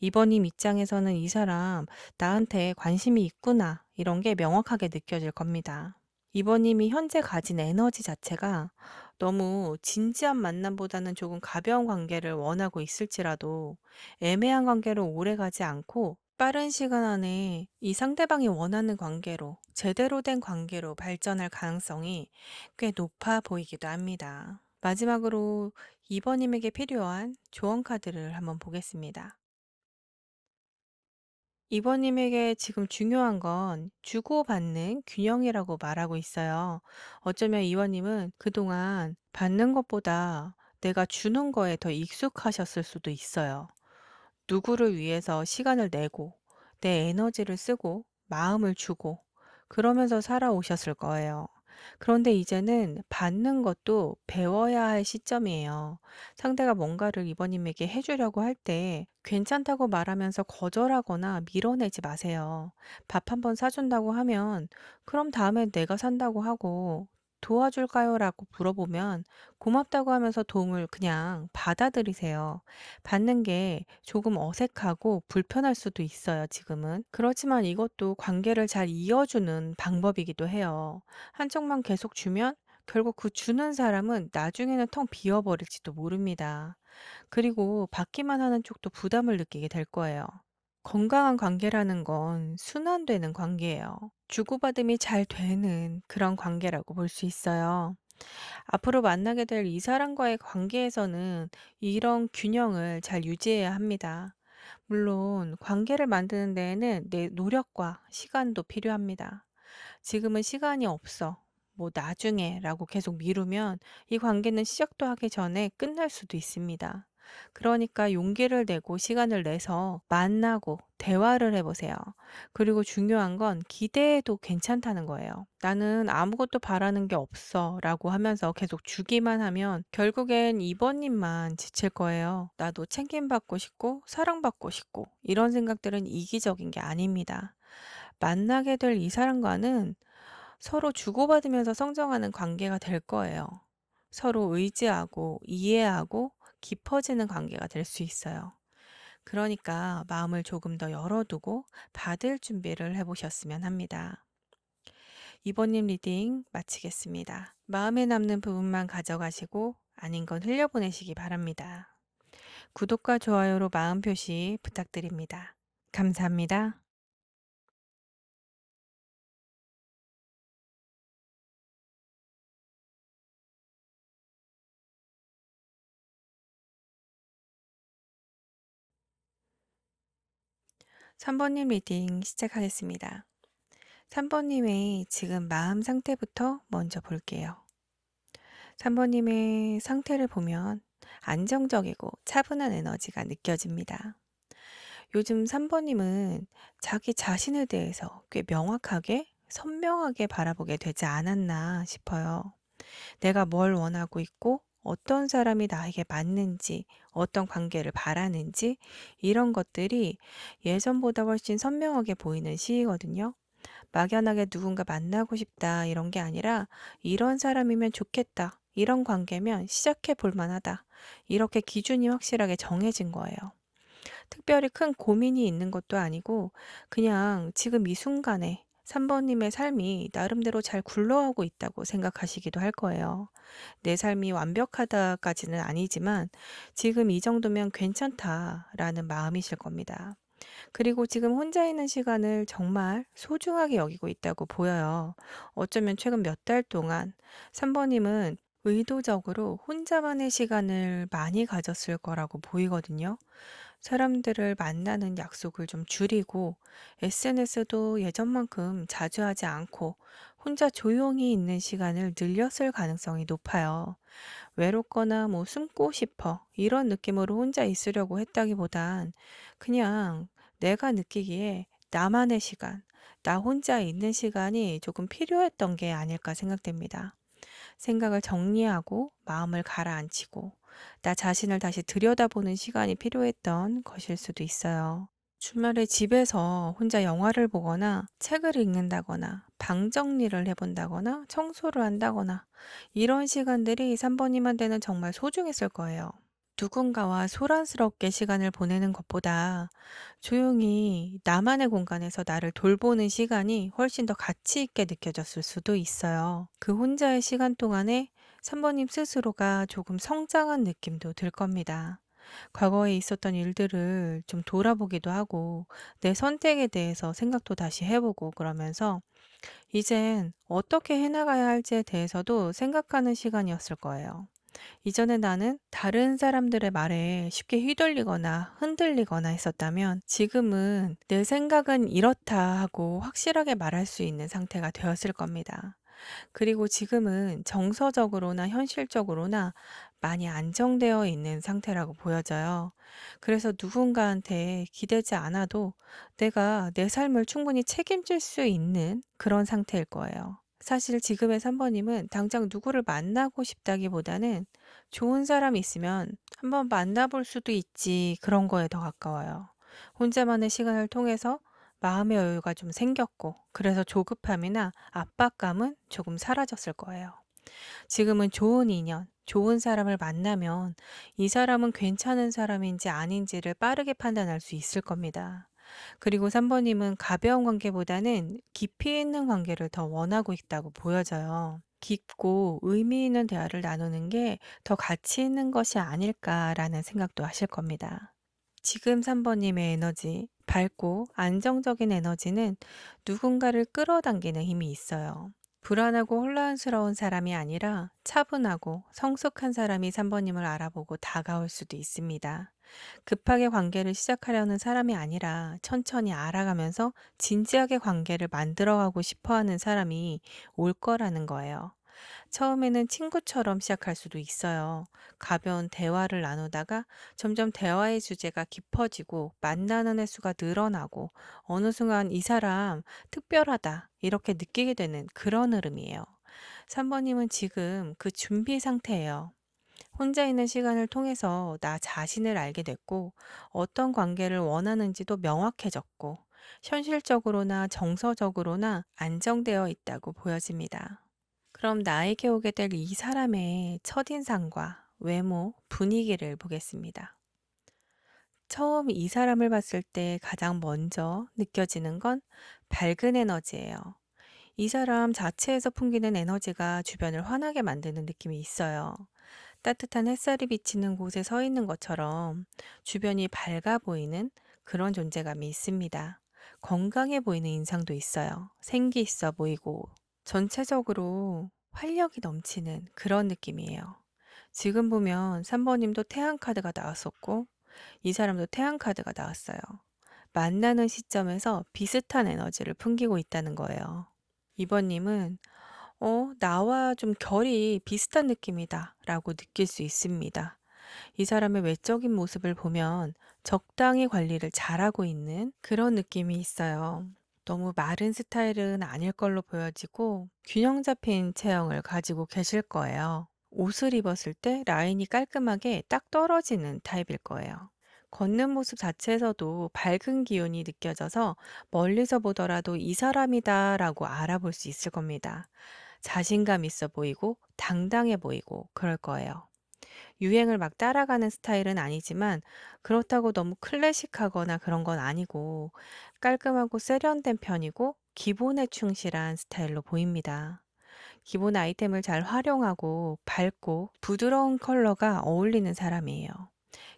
이번님 입장에서는 이 사람 나한테 관심이 있구나 이런 게 명확하게 느껴질 겁니다. 이번님이 현재 가진 에너지 자체가 너무 진지한 만남보다는 조금 가벼운 관계를 원하고 있을지라도 애매한 관계로 오래 가지 않고 빠른 시간 안에 이 상대방이 원하는 관계로 제대로 된 관계로 발전할 가능성이 꽤 높아 보이기도 합니다. 마지막으로 이번님에게 필요한 조언 카드를 한번 보겠습니다. 이번님에게 지금 중요한 건 주고받는 균형이라고 말하고 있어요. 어쩌면 이번님은 그동안 받는 것보다 내가 주는 거에 더 익숙하셨을 수도 있어요. 누구를 위해서 시간을 내고 내 에너지를 쓰고 마음을 주고 그러면서 살아오셨을 거예요. 그런데 이제는 받는 것도 배워야 할 시점이에요. 상대가 뭔가를 이번님에게 해주려고 할 때 괜찮다고 말하면서 거절하거나 밀어내지 마세요. 밥 한번 사준다고 하면 그럼 다음엔 내가 산다고 하고 도와줄까요? 라고 물어보면 고맙다고 하면서 도움을 그냥 받아들이세요. 받는 게 조금 어색하고 불편할 수도 있어요, 지금은. 그렇지만 이것도 관계를 잘 이어주는 방법이기도 해요. 한쪽만 계속 주면 결국 그 주는 사람은 나중에는 텅 비어버릴지도 모릅니다. 그리고 받기만 하는 쪽도 부담을 느끼게 될 거예요. 건강한 관계라는 건 순환되는 관계예요. 주고받음이 잘 되는 그런 관계라고 볼 수 있어요. 앞으로 만나게 될 이 사람과의 관계에서는 이런 균형을 잘 유지해야 합니다. 물론 관계를 만드는 데에는 내 노력과 시간도 필요합니다. 지금은 시간이 없어. 뭐 나중에 라고 계속 미루면 이 관계는 시작도 하기 전에 끝날 수도 있습니다. 그러니까 용기를 내고 시간을 내서 만나고 대화를 해보세요. 그리고 중요한 건 기대해도 괜찮다는 거예요. 나는 아무것도 바라는 게 없어 라고 하면서 계속 주기만 하면 결국엔 이번님만 지칠 거예요. 나도 챙김받고 싶고 사랑받고 싶고 이런 생각들은 이기적인 게 아닙니다. 만나게 될 이 사람과는 서로 주고받으면서 성장하는 관계가 될 거예요. 서로 의지하고 이해하고 깊어지는 관계가 될 수 있어요. 그러니까 마음을 조금 더 열어두고 받을 준비를 해보셨으면 합니다. 이번님 리딩 마치겠습니다. 마음에 남는 부분만 가져가시고 아닌 건 흘려보내시기 바랍니다. 구독과 좋아요로 마음 표시 부탁드립니다. 감사합니다. 3번님 리딩 시작하겠습니다. 3번님의 지금 마음 상태부터 먼저 볼게요. 3번님의 상태를 보면 안정적이고 차분한 에너지가 느껴집니다. 요즘 3번님은 자기 자신에 대해서 꽤 명확하게, 선명하게 바라보게 되지 않았나 싶어요. 내가 뭘 원하고 있고, 어떤 사람이 나에게 맞는지, 어떤 관계를 바라는지, 이런 것들이 예전보다 훨씬 선명하게 보이는 시기거든요. 막연하게 누군가 만나고 싶다 이런 게 아니라 이런 사람이면 좋겠다. 이런 관계면 시작해 볼 만하다. 이렇게 기준이 확실하게 정해진 거예요. 특별히 큰 고민이 있는 것도 아니고 그냥 지금 이 순간에 3번님의 삶이 나름대로 잘 굴러가고 있다고 생각하시기도 할 거예요. 내 삶이 완벽하다까지는 아니지만 지금 이 정도면 괜찮다라는 마음이실 겁니다. 그리고 지금 혼자 있는 시간을 정말 소중하게 여기고 있다고 보여요. 어쩌면 최근 몇 달 동안 3번님은 의도적으로 혼자만의 시간을 많이 가졌을 거라고 보이거든요. 사람들을 만나는 약속을 좀 줄이고 SNS도 예전만큼 자주 하지 않고 혼자 조용히 있는 시간을 늘렸을 가능성이 높아요. 외롭거나 뭐 숨고 싶어 이런 느낌으로 혼자 있으려고 했다기보단 그냥 내가 느끼기에 나만의 시간, 나 혼자 있는 시간이 조금 필요했던 게 아닐까 생각됩니다. 생각을 정리하고 마음을 가라앉히고 나 자신을 다시 들여다보는 시간이 필요했던 것일 수도 있어요. 주말에 집에서 혼자 영화를 보거나 책을 읽는다거나 방 정리를 해본다거나 청소를 한다거나 이런 시간들이 3번님한테는 정말 소중했을 거예요. 누군가와 소란스럽게 시간을 보내는 것보다 조용히 나만의 공간에서 나를 돌보는 시간이 훨씬 더 가치 있게 느껴졌을 수도 있어요. 그 혼자의 시간 동안에 3번님 스스로가 조금 성장한 느낌도 들 겁니다. 과거에 있었던 일들을 좀 돌아보기도 하고 내 선택에 대해서 생각도 다시 해보고 그러면서 이젠 어떻게 해나가야 할지에 대해서도 생각하는 시간이었을 거예요. 이전에 나는 다른 사람들의 말에 쉽게 휘둘리거나 흔들리거나 했었다면 지금은 내 생각은 이렇다 하고 확실하게 말할 수 있는 상태가 되었을 겁니다. 그리고 지금은 정서적으로나 현실적으로나 많이 안정되어 있는 상태라고 보여져요. 그래서 누군가한테 기대지 않아도 내가 내 삶을 충분히 책임질 수 있는 그런 상태일 거예요. 사실 지금의 3번님은 당장 누구를 만나고 싶다기보다는 좋은 사람이 있으면 한번 만나볼 수도 있지 그런 거에 더 가까워요. 혼자만의 시간을 통해서 마음의 여유가 좀 생겼고 그래서 조급함이나 압박감은 조금 사라졌을 거예요. 지금은 좋은 인연, 좋은 사람을 만나면 이 사람은 괜찮은 사람인지 아닌지를 빠르게 판단할 수 있을 겁니다. 그리고 3번님은 가벼운 관계보다는 깊이 있는 관계를 더 원하고 있다고 보여져요. 깊고 의미 있는 대화를 나누는 게 더 가치 있는 것이 아닐까라는 생각도 하실 겁니다. 지금 3번님의 에너지, 밝고 안정적인 에너지는 누군가를 끌어당기는 힘이 있어요. 불안하고 혼란스러운 사람이 아니라 차분하고 성숙한 사람이 3번님을 알아보고 다가올 수도 있습니다. 급하게 관계를 시작하려는 사람이 아니라 천천히 알아가면서 진지하게 관계를 만들어가고 싶어 하는 사람이 올 거라는 거예요. 처음에는 친구처럼 시작할 수도 있어요. 가벼운 대화를 나누다가 점점 대화의 주제가 깊어지고 만나는 횟수가 늘어나고 어느 순간 이 사람 특별하다 이렇게 느끼게 되는 그런 흐름이에요. 3번님은 지금 그 준비 상태예요. 혼자 있는 시간을 통해서 나 자신을 알게 됐고, 어떤 관계를 원하는지도 명확해졌고, 현실적으로나 정서적으로나 안정되어 있다고 보여집니다. 그럼 나에게 오게 될 이 사람의 첫인상과 외모, 분위기를 보겠습니다. 처음 이 사람을 봤을 때 가장 먼저 느껴지는 건 밝은 에너지예요. 이 사람 자체에서 풍기는 에너지가 주변을 환하게 만드는 느낌이 있어요. 따뜻한 햇살이 비치는 곳에 서 있는 것처럼 주변이 밝아 보이는 그런 존재감이 있습니다. 건강해 보이는 인상도 있어요. 생기 있어 보이고 전체적으로 활력이 넘치는 그런 느낌이에요. 지금 보면 3번님도 태양 카드가 나왔었고 이 사람도 태양 카드가 나왔어요. 만나는 시점에서 비슷한 에너지를 풍기고 있다는 거예요. 2번님은 나와 좀 결이 비슷한 느낌이다 라고 느낄 수 있습니다. 이 사람의 외적인 모습을 보면 적당히 관리를 잘하고 있는 그런 느낌이 있어요. 너무 마른 스타일은 아닐 걸로 보여지고 균형 잡힌 체형을 가지고 계실 거예요. 옷을 입었을 때 라인이 깔끔하게 딱 떨어지는 타입일 거예요. 걷는 모습 자체에서도 밝은 기운이 느껴져서 멀리서 보더라도 이 사람이다라고 알아볼 수 있을 겁니다. 자신감 있어 보이고 당당해 보이고 그럴 거예요. 유행을 막 따라가는 스타일은 아니지만 그렇다고 너무 클래식하거나 그런 건 아니고 깔끔하고 세련된 편이고 기본에 충실한 스타일로 보입니다. 기본 아이템을 잘 활용하고 밝고 부드러운 컬러가 어울리는 사람이에요.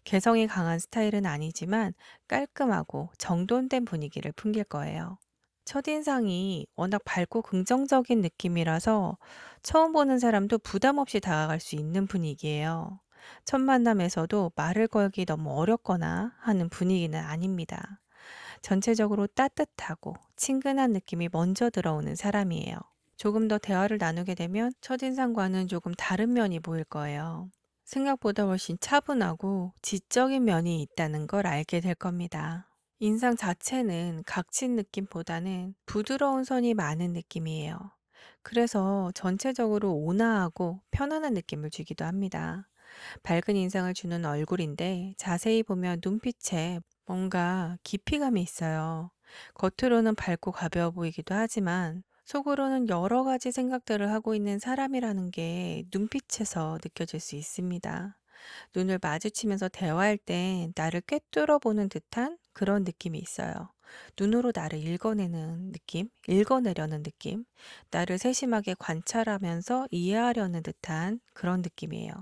개성이 강한 스타일은 아니지만 깔끔하고 정돈된 분위기를 풍길 거예요. 첫인상이 워낙 밝고 긍정적인 느낌이라서 처음 보는 사람도 부담 없이 다가갈 수 있는 분위기예요. 첫 만남에서도 말을 걸기 너무 어렵거나 하는 분위기는 아닙니다. 전체적으로 따뜻하고 친근한 느낌이 먼저 들어오는 사람이에요. 조금 더 대화를 나누게 되면 첫인상과는 조금 다른 면이 보일 거예요. 생각보다 훨씬 차분하고 지적인 면이 있다는 걸 알게 될 겁니다. 인상 자체는 각진 느낌보다는 부드러운 선이 많은 느낌이에요. 그래서 전체적으로 온화하고 편안한 느낌을 주기도 합니다. 밝은 인상을 주는 얼굴인데 자세히 보면 눈빛에 뭔가 깊이감이 있어요. 겉으로는 밝고 가벼워 보이기도 하지만 속으로는 여러 가지 생각들을 하고 있는 사람이라는 게 눈빛에서 느껴질 수 있습니다. 눈을 마주치면서 대화할 땐 나를 꿰뚫어 보는 듯한 그런 느낌이 있어요. 눈으로 나를 읽어내는 느낌, 읽어내려는 느낌, 나를 세심하게 관찰하면서 이해하려는 듯한 그런 느낌이에요.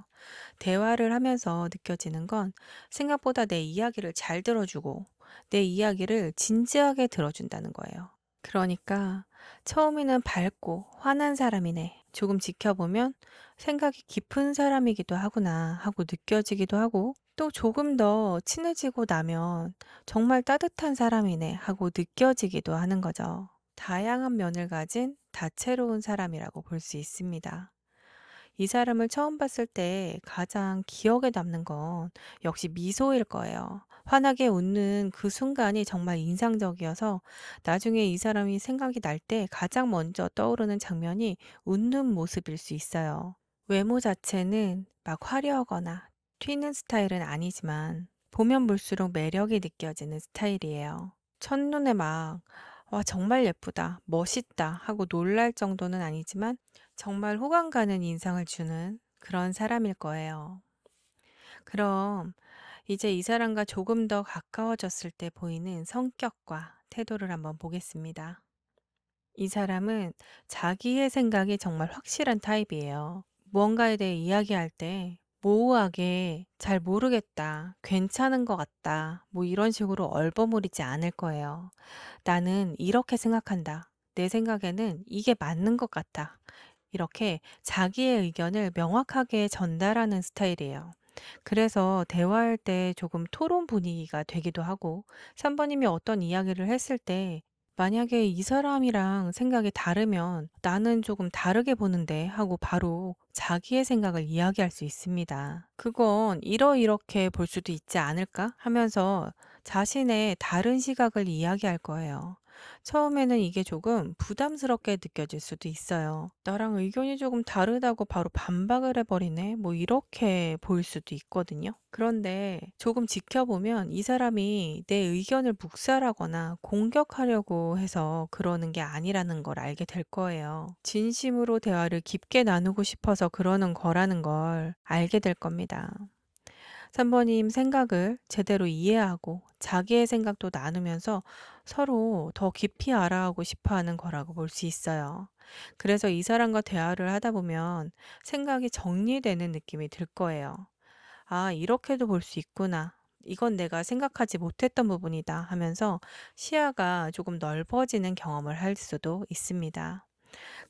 대화를 하면서 느껴지는 건 생각보다 내 이야기를 잘 들어주고 내 이야기를 진지하게 들어준다는 거예요. 그러니까 처음에는 밝고 환한 사람이네. 조금 지켜보면 생각이 깊은 사람이기도 하구나 하고 느껴지기도 하고 또 조금 더 친해지고 나면 정말 따뜻한 사람이네 하고 느껴지기도 하는 거죠. 다양한 면을 가진 다채로운 사람이라고 볼 수 있습니다. 이 사람을 처음 봤을 때 가장 기억에 남는 건 역시 미소일 거예요. 환하게 웃는 그 순간이 정말 인상적이어서 나중에 이 사람이 생각이 날 때 가장 먼저 떠오르는 장면이 웃는 모습일 수 있어요. 외모 자체는 막 화려하거나 튀는 스타일은 아니지만 보면 볼수록 매력이 느껴지는 스타일이에요. 첫눈에 막, 와, 정말 예쁘다, 멋있다 하고 놀랄 정도는 아니지만 정말 호감 가는 인상을 주는 그런 사람일 거예요. 그럼 이제 이 사람과 조금 더 가까워졌을 때 보이는 성격과 태도를 한번 보겠습니다. 이 사람은 자기의 생각이 정말 확실한 타입이에요. 무언가에 대해 이야기할 때 모호하게 잘 모르겠다, 괜찮은 것 같다, 뭐 이런 식으로 얼버무리지 않을 거예요. 나는 이렇게 생각한다. 내 생각에는 이게 맞는 것 같아. 이렇게 자기의 의견을 명확하게 전달하는 스타일이에요. 그래서 대화할 때 조금 토론 분위기가 되기도 하고 3번 님이 어떤 이야기를 했을 때 만약에 이 사람이랑 생각이 다르면 "나는 조금 다르게 보는데." 하고 바로 자기의 생각을 이야기할 수 있습니다. "그건 이러이렇게 볼 수도 있지 않을까?" 하면서 자신의 다른 시각을 이야기할 거예요. 처음에는 이게 조금 부담스럽게 느껴질 수도 있어요. '나랑 의견이 조금 다르다고 바로 반박을 해 버리네.' 뭐 이렇게 보일 수도 있거든요. 그런데 조금 지켜보면 이 사람이 내 의견을 묵살하거나 공격하려고 해서 그러는 게 아니라는 걸 알게 될 거예요. 진심으로 대화를 깊게 나누고 싶어서 그러는 거라는 걸 알게 될 겁니다. 3번님 생각을 제대로 이해하고 자기의 생각도 나누면서 서로 더 깊이 알아가고 싶어 하는 거라고 볼 수 있어요. 그래서 이 사람과 대화를 하다 보면 생각이 정리되는 느낌이 들 거예요. 아, 이렇게도 볼 수 있구나. 이건 내가 생각하지 못했던 부분이다 하면서 시야가 조금 넓어지는 경험을 할 수도 있습니다.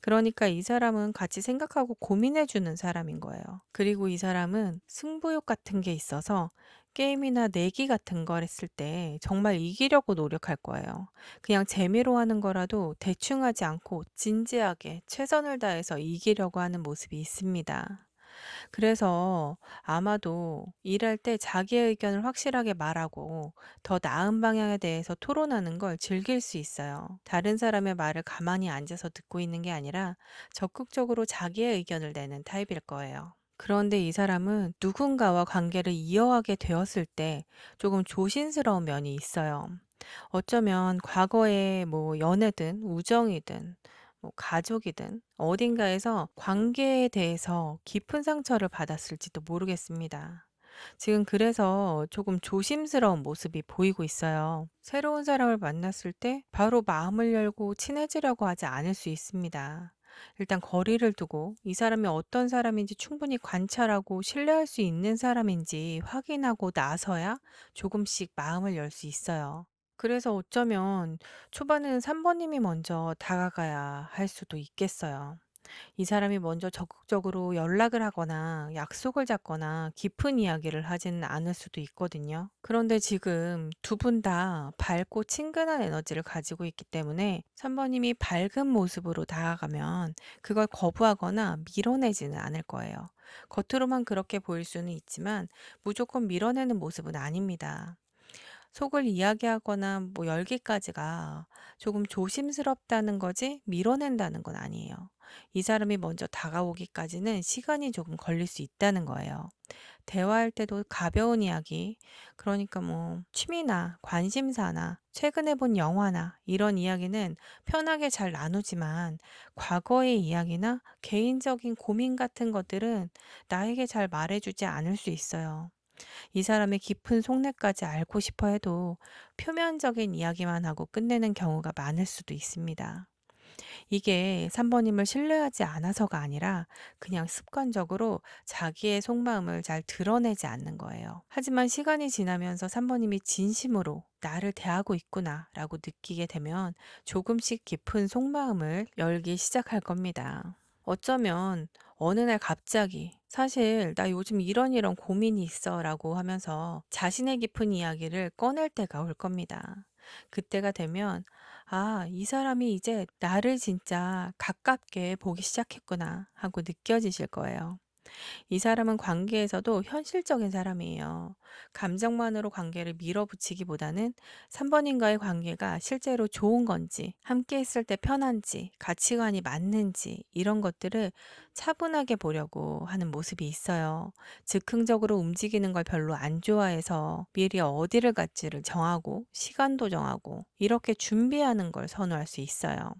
그러니까 이 사람은 같이 생각하고 고민해 주는 사람인 거예요. 그리고 이 사람은 승부욕 같은 게 있어서 게임이나 내기 같은 걸 했을 때 정말 이기려고 노력할 거예요. 그냥 재미로 하는 거라도 대충 하지 않고 진지하게 최선을 다해서 이기려고 하는 모습이 있습니다. 그래서 아마도 일할 때 자기의 의견을 확실하게 말하고 더 나은 방향에 대해서 토론하는 걸 즐길 수 있어요. 다른 사람의 말을 가만히 앉아서 듣고 있는 게 아니라 적극적으로 자기의 의견을 내는 타입일 거예요. 그런데 이 사람은 누군가와 관계를 이어가게 되었을 때 조금 조심스러운 면이 있어요. 어쩌면 과거에 뭐 연애든 우정이든 뭐 가족이든 어딘가에서 관계에 대해서 깊은 상처를 받았을지도 모르겠습니다. 지금 그래서 조금 조심스러운 모습이 보이고 있어요. 새로운 사람을 만났을 때 바로 마음을 열고 친해지려고 하지 않을 수 있습니다. 일단 거리를 두고 이 사람이 어떤 사람인지 충분히 관찰하고 신뢰할 수 있는 사람인지 확인하고 나서야 조금씩 마음을 열 수 있어요. 그래서 어쩌면 초반에는 3번 님이 먼저 다가가야 할 수도 있겠어요. 이 사람이 먼저 적극적으로 연락을 하거나 약속을 잡거나 깊은 이야기를 하지는 않을 수도 있거든요. 그런데 지금 두 분 다 밝고 친근한 에너지를 가지고 있기 때문에 3번 님이 밝은 모습으로 다가가면 그걸 거부하거나 밀어내지는 않을 거예요. 겉으로만 그렇게 보일 수는 있지만 무조건 밀어내는 모습은 아닙니다. 속을 이야기하거나 뭐 열기까지가 조금 조심스럽다는 거지 밀어낸다는 건 아니에요. 이 사람이 먼저 다가오기까지는 시간이 조금 걸릴 수 있다는 거예요. 대화할 때도 가벼운 이야기, 그러니까 뭐 취미나 관심사나 최근에 본 영화나 이런 이야기는 편하게 잘 나누지만 과거의 이야기나 개인적인 고민 같은 것들은 나에게 잘 말해주지 않을 수 있어요. 이 사람의 깊은 속내까지 알고 싶어 해도 표면적인 이야기만 하고 끝내는 경우가 많을 수도 있습니다. 이게 3번님을 신뢰하지 않아서가 아니라 그냥 습관적으로 자기의 속마음을 잘 드러내지 않는 거예요. 하지만 시간이 지나면서 3번님이 진심으로 나를 대하고 있구나 라고 느끼게 되면 조금씩 깊은 속마음을 열기 시작할 겁니다. 어쩌면 어느 날 갑자기 사실 나 요즘 이런 고민이 있어 라고 하면서 자신의 깊은 이야기를 꺼낼 때가 올 겁니다. 그때가 되면 아, 이 사람이 이제 나를 진짜 가깝게 보기 시작했구나 하고 느껴지실 거예요. 이 사람은 관계에서도 현실적인 사람이에요. 감정만으로 관계를 밀어붙이기보다는 3번인가의 관계가 실제로 좋은 건지, 함께 있을 때 편한지, 가치관이 맞는지, 이런 것들을 차분하게 보려고 하는 모습이 있어요. 즉흥적으로 움직이는 걸 별로 안 좋아해서 미리 어디를 갈지를 정하고, 시간도 정하고, 이렇게 준비하는 걸 선호할 수 있어요.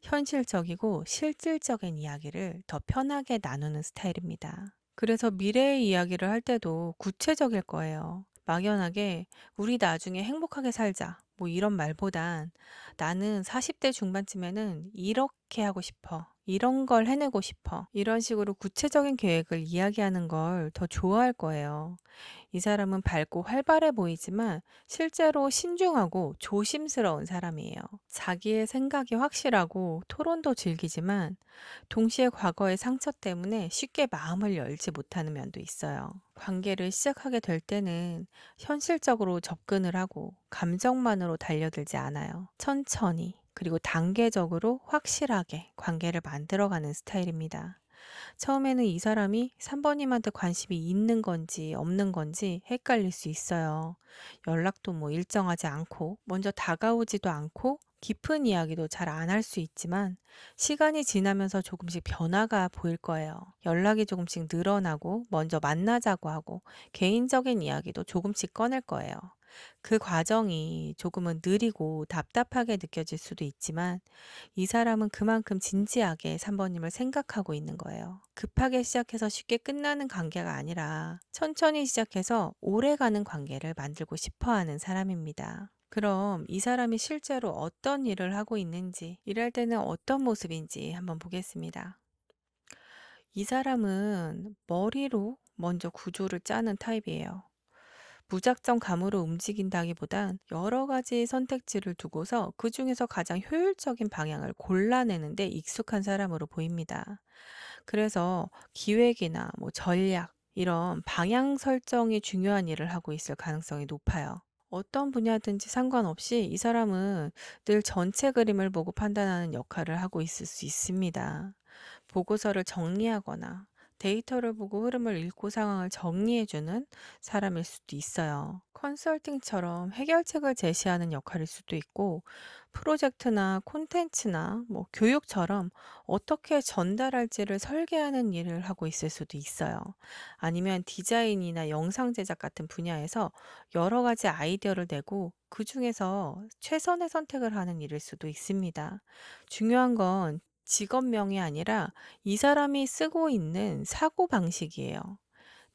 현실적이고 실질적인 이야기를 더 편하게 나누는 스타일입니다. 그래서 미래의 이야기를 할 때도 구체적일 거예요. 막연하게 우리 나중에 행복하게 살자. 뭐 이런 말보단 나는 40대 중반쯤에는 이렇게 하고 싶어. 이런 걸 해내고 싶어. 이런 식으로 구체적인 계획을 이야기하는 걸 더 좋아할 거예요. 이 사람은 밝고 활발해 보이지만 실제로 신중하고 조심스러운 사람이에요. 자기의 생각이 확실하고 토론도 즐기지만 동시에 과거의 상처 때문에 쉽게 마음을 열지 못하는 면도 있어요. 관계를 시작하게 될 때는 현실적으로 접근을 하고 감정만으로 달려들지 않아요. 천천히, 그리고 단계적으로 확실하게 관계를 만들어가는 스타일입니다. 처음에는 이 사람이 3번님한테 관심이 있는 건지 없는 건지 헷갈릴 수 있어요. 연락도 뭐 일정하지 않고, 먼저 다가오지도 않고, 깊은 이야기도 잘 안 할 수 있지만, 시간이 지나면서 조금씩 변화가 보일 거예요. 연락이 조금씩 늘어나고, 먼저 만나자고 하고, 개인적인 이야기도 조금씩 꺼낼 거예요. 그 과정이 조금은 느리고 답답하게 느껴질 수도 있지만, 이 사람은 그만큼 진지하게 3번님을 생각하고 있는 거예요. 급하게 시작해서 쉽게 끝나는 관계가 아니라 천천히 시작해서 오래가는 관계를 만들고 싶어 하는 사람입니다. 그럼 이 사람이 실제로 어떤 일을 하고 있는지, 일할 때는 어떤 모습인지 한번 보겠습니다. 이 사람은 머리로 먼저 구조를 짜는 타입이에요. 무작정 감으로 움직인다기보단 여러 가지 선택지를 두고서 그중에서 가장 효율적인 방향을 골라내는데 익숙한 사람으로 보입니다. 그래서 기획이나 뭐 전략, 이런 방향 설정이 중요한 일을 하고 있을 가능성이 높아요. 어떤 분야든지 상관없이 이 사람은 늘 전체 그림을 보고 판단하는 역할을 하고 있을 수 있습니다. 보고서를 정리하거나 데이터를 보고 흐름을 읽고 상황을 정리해주는 사람일 수도 있어요. 컨설팅처럼 해결책을 제시하는 역할일 수도 있고, 프로젝트나 콘텐츠나 뭐 교육처럼 어떻게 전달할지를 설계하는 일을 하고 있을 수도 있어요. 아니면 디자인이나 영상 제작 같은 분야에서 여러 가지 아이디어를 내고 그 중에서 최선의 선택을 하는 일일 수도 있습니다. 중요한 건 직업명이 아니라 이 사람이 쓰고 있는 사고방식이에요.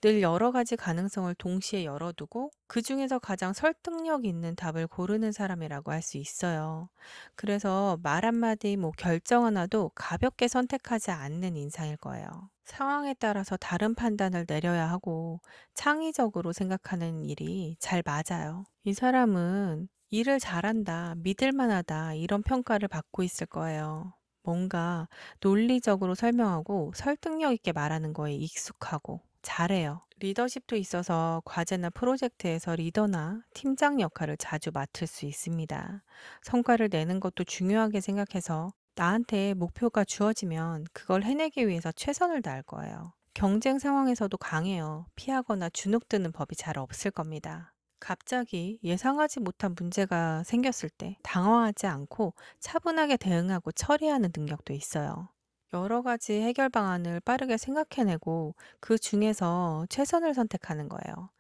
늘 여러 가지 가능성을 동시에 열어두고 그중에서 가장 설득력 있는 답을 고르는 사람이라고 할 수 있어요. 그래서 말 한마디, 뭐 결정 하나도 가볍게 선택하지 않는 인상일 거예요. 상황에 따라서 다른 판단을 내려야 하고 창의적으로 생각하는 일이 잘 맞아요. 이 사람은 일을 잘한다, 믿을 만하다, 이런 평가를 받고 있을 거예요. 뭔가 논리적으로 설명하고 설득력 있게 말하는 거에 익숙하고 잘해요. 리더십도 있어서 과제나 프로젝트에서 리더나 팀장 역할을 자주 맡을 수 있습니다. 성과를 내는 것도 중요하게 생각해서 나한테 목표가 주어지면 그걸 해내기 위해서 최선을 다할 거예요. 경쟁 상황에서도 강해요. 피하거나 주눅드는 법이 잘 없을 겁니다. 갑자기 예상하지 못한 문제가 생겼을 때 당황하지 않고 차분하게 대응하고 처리하는 능력도 있어요. 여러 가지 해결 방안을 빠르게 생각해내고 그 중에서 최선을 선택하는 거예요.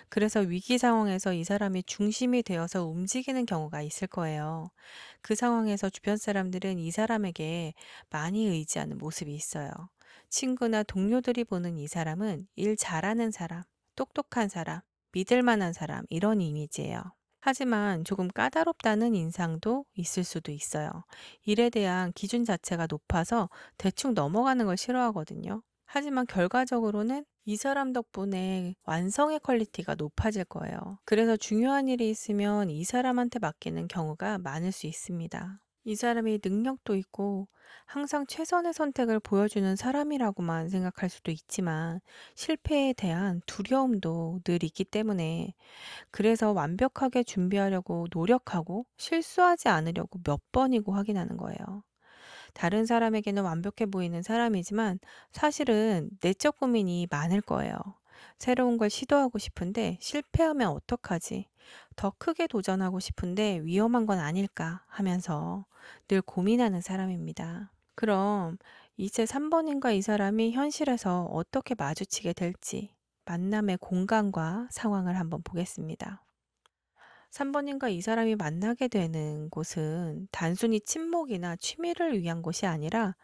그래서 위기 상황에서 이 사람이 중심이 되어서 움직이는 경우가 있을 거예요. 그 상황에서 주변 사람들은 이 사람에게 많이 의지하는 모습이 있어요. 친구나 동료들이 보는 이 사람은 일 잘하는 사람, 똑똑한 사람, 믿을 만한 사람, 이런 이미지예요. 하지만 조금 까다롭다는 인상도 있을 수도 있어요. 일에 대한 기준 자체가 높아서 대충 넘어가는 걸 싫어하거든요. 하지만 결과적으로는 이 사람 덕분에 완성의 퀄리티가 높아질 거예요. 그래서 중요한 일이 있으면 이 사람한테 맡기는 경우가 많을 수 있습니다. 이 사람이 능력도 있고 항상 최선의 선택을 보여주는 사람이라고만 생각할 수도 있지만 실패에 대한 두려움도 늘 있기 때문에, 그래서 완벽하게 준비하려고 노력하고 실수하지 않으려고 몇 번이고 확인하는 거예요. 다른 사람에게는 완벽해 보이는 사람이지만 사실은 내적 고민이 많을 거예요. 새로운 걸 시도하고 싶은데 실패하면 어떡하지? 더 크게 도전하고 싶은데 위험한 건 아닐까 하면서 늘 고민하는 사람입니다. 그럼 이제 3번인가 이 사람이 현실에서 어떻게 마주치게 될지 만남의 공간과 상황을 한번 보겠습니다. 3번인가 이 사람이 만나게 되는 곳은 단순히 친목이나 취미를 위한 곳이 아니라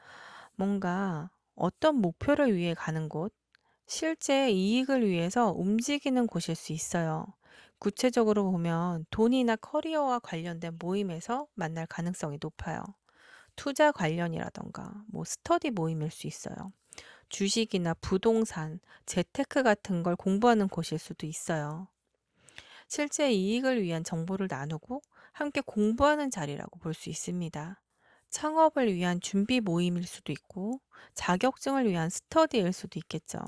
뭔가 어떤 목표를 위해 가는 곳, 실제 이익을 위해서 움직이는 곳일 수 있어요. 구체적으로 보면 돈이나 커리어와 관련된 모임에서 만날 가능성이 높아요. 투자 관련이라던가 뭐 스터디 모임일 수 있어요. 주식이나 부동산, 재테크 같은 걸 공부하는 곳일 수도 있어요. 실제 이익을 위한 정보를 나누고 함께 공부하는 자리라고 볼 수 있습니다. 창업을 위한 준비 모임일 수도 있고, 자격증을 위한 스터디일 수도 있겠죠.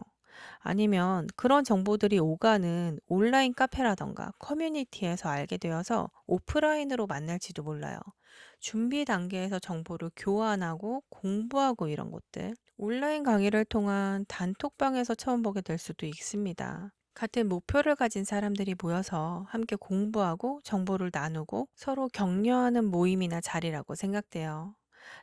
아니면 그런 정보들이 오가는 온라인 카페라던가 커뮤니티에서 알게 되어서 오프라인으로 만날지도 몰라요. 준비 단계에서 정보를 교환하고 공부하고 이런 것들. 온라인 강의를 통한 단톡방에서 처음 보게 될 수도 있습니다. 같은 목표를 가진 사람들이 모여서 함께 공부하고 정보를 나누고 서로 격려하는 모임이나 자리라고 생각돼요.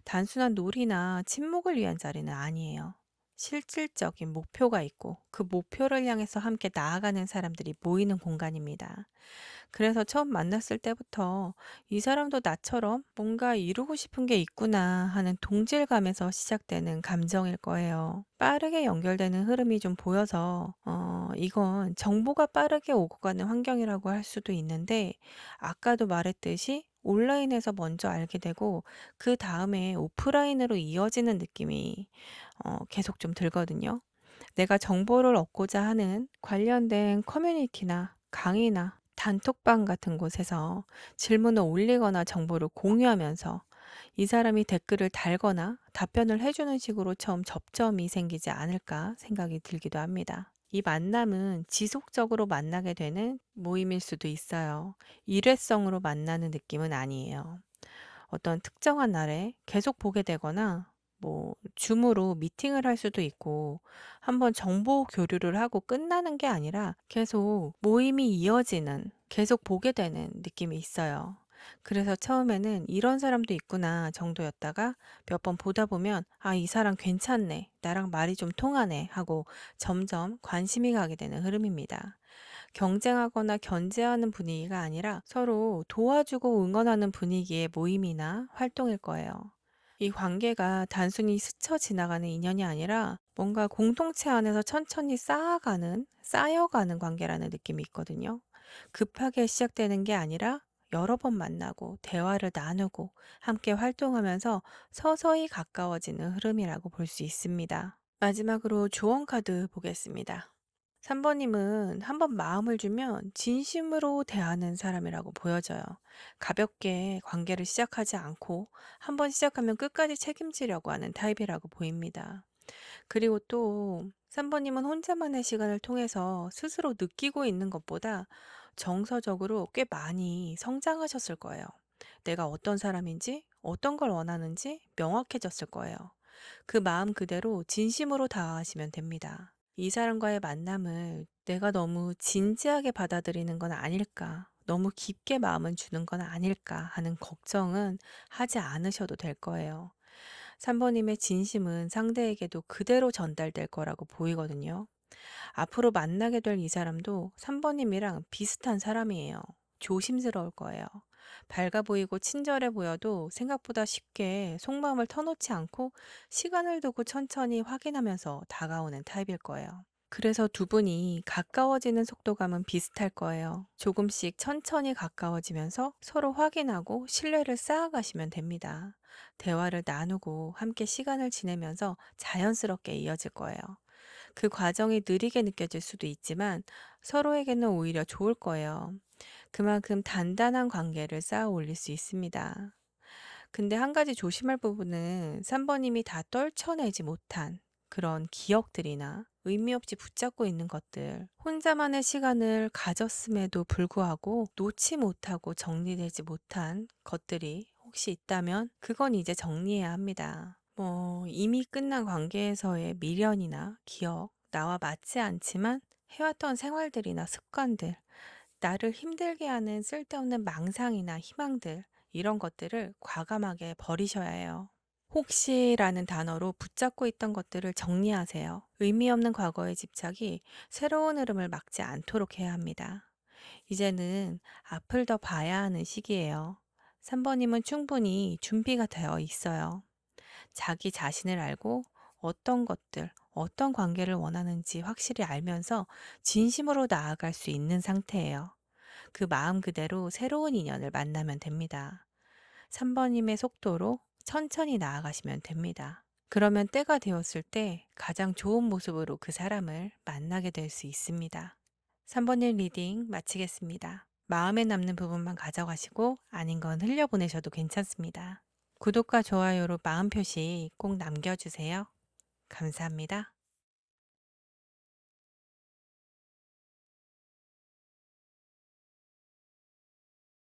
단순한 놀이나 친목을 위한 자리는 아니에요. 실질적인 목표가 있고 그 목표를 향해서 함께 나아가는 사람들이 모이는 공간입니다. 그래서 처음 만났을 때부터 이 사람도 나처럼 뭔가 이루고 싶은 게 있구나 하는 동질감에서 시작되는 감정일 거예요. 빠르게 연결되는 흐름이 좀 보여서, 이건 정보가 빠르게 오고 가는 환경이라고 할 수도 있는데, 아까도 말했듯이 온라인에서 먼저 알게 되고, 그 다음에 오프라인으로 이어지는 느낌이 계속 좀 들거든요. 내가 정보를 얻고자 하는 관련된 커뮤니티나 강의나 단톡방 같은 곳에서 질문을 올리거나 정보를 공유하면서 이 사람이 댓글을 달거나 답변을 해주는 식으로 처음 접점이 생기지 않을까 생각이 들기도 합니다. 이 만남은 지속적으로 만나게 되는 모임일 수도 있어요. 일회성으로 만나는 느낌은 아니에요. 어떤 특정한 날에 계속 보게 되거나 뭐 줌으로 미팅을 할 수도 있고 한번 정보 교류를 하고 끝나는 게 아니라 계속 모임이 이어지는, 계속 보게 되는 느낌이 있어요. 그래서 처음에는 이런 사람도 있구나 정도였다가 몇 번 보다 보면 아, 이 사람 괜찮네. 나랑 말이 좀 통하네 하고 점점 관심이 가게 되는 흐름입니다. 경쟁하거나 견제하는 분위기가 아니라 서로 도와주고 응원하는 분위기의 모임이나 활동일 거예요. 이 관계가 단순히 스쳐 지나가는 인연이 아니라 뭔가 공동체 안에서 천천히 쌓여가는 관계라는 느낌이 있거든요. 급하게 시작되는 게 아니라 여러 번 만나고 대화를 나누고 함께 활동하면서 서서히 가까워지는 흐름이라고 볼 수 있습니다. 마지막으로 조언 카드 보겠습니다. 3번님은 한번 마음을 주면 진심으로 대하는 사람이라고 보여져요. 가볍게 관계를 시작하지 않고 한번 시작하면 끝까지 책임지려고 하는 타입이라고 보입니다. 그리고 또 3번님은 혼자만의 시간을 통해서 스스로 느끼고 있는 것보다 정서적으로 꽤 많이 성장하셨을 거예요. 내가 어떤 사람인지, 어떤 걸 원하는지 명확해졌을 거예요. 그 마음 그대로 진심으로 다하시면 됩니다. 이 사람과의 만남을 내가 너무 진지하게 받아들이는 건 아닐까, 너무 깊게 마음을 주는 건 아닐까 하는 걱정은 하지 않으셔도 될 거예요. 3번님의 진심은 상대에게도 그대로 전달될 거라고 보이거든요. 앞으로 만나게 될 이 사람도 3번님이랑 비슷한 사람이에요. 조심스러울 거예요. 밝아 보이고 친절해 보여도 생각보다 쉽게 속마음을 터놓지 않고 시간을 두고 천천히 확인하면서 다가오는 타입일 거예요. 그래서 두 분이 가까워지는 속도감은 비슷할 거예요. 조금씩 천천히 가까워지면서 서로 확인하고 신뢰를 쌓아가시면 됩니다. 대화를 나누고 함께 시간을 지내면서 자연스럽게 이어질 거예요. 그 과정이 느리게 느껴질 수도 있지만 서로에게는 오히려 좋을 거예요. 그만큼 단단한 관계를 쌓아 올릴 수 있습니다. 근데 한 가지 조심할 부분은 3번님이 다 떨쳐내지 못한 그런 기억들이나 의미 없이 붙잡고 있는 것들, 혼자만의 시간을 가졌음에도 불구하고 놓지 못하고 정리되지 못한 것들이 혹시 있다면 그건 이제 정리해야 합니다. 이미 끝난 관계에서의 미련이나 기억, 나와 맞지 않지만 해왔던 생활들이나 습관들, 나를 힘들게 하는 쓸데없는 망상이나 희망들, 이런 것들을 과감하게 버리셔야 해요. 혹시라는 단어로 붙잡고 있던 것들을 정리하세요. 의미 없는 과거의 집착이 새로운 흐름을 막지 않도록 해야 합니다. 이제는 앞을 더 봐야 하는 시기예요. 3번님은 충분히 준비가 되어 있어요. 자기 자신을 알고 어떤 것들, 어떤 관계를 원하는지 확실히 알면서 진심으로 나아갈 수 있는 상태예요. 그 마음 그대로 새로운 인연을 만나면 됩니다. 3번님의 속도로 천천히 나아가시면 됩니다. 그러면 때가 되었을 때 가장 좋은 모습으로 그 사람을 만나게 될 수 있습니다. 3번님 리딩 마치겠습니다. 마음에 남는 부분만 가져가시고 아닌 건 흘려보내셔도 괜찮습니다. 구독과 좋아요로 마음 표시 꼭 남겨주세요. 감사합니다.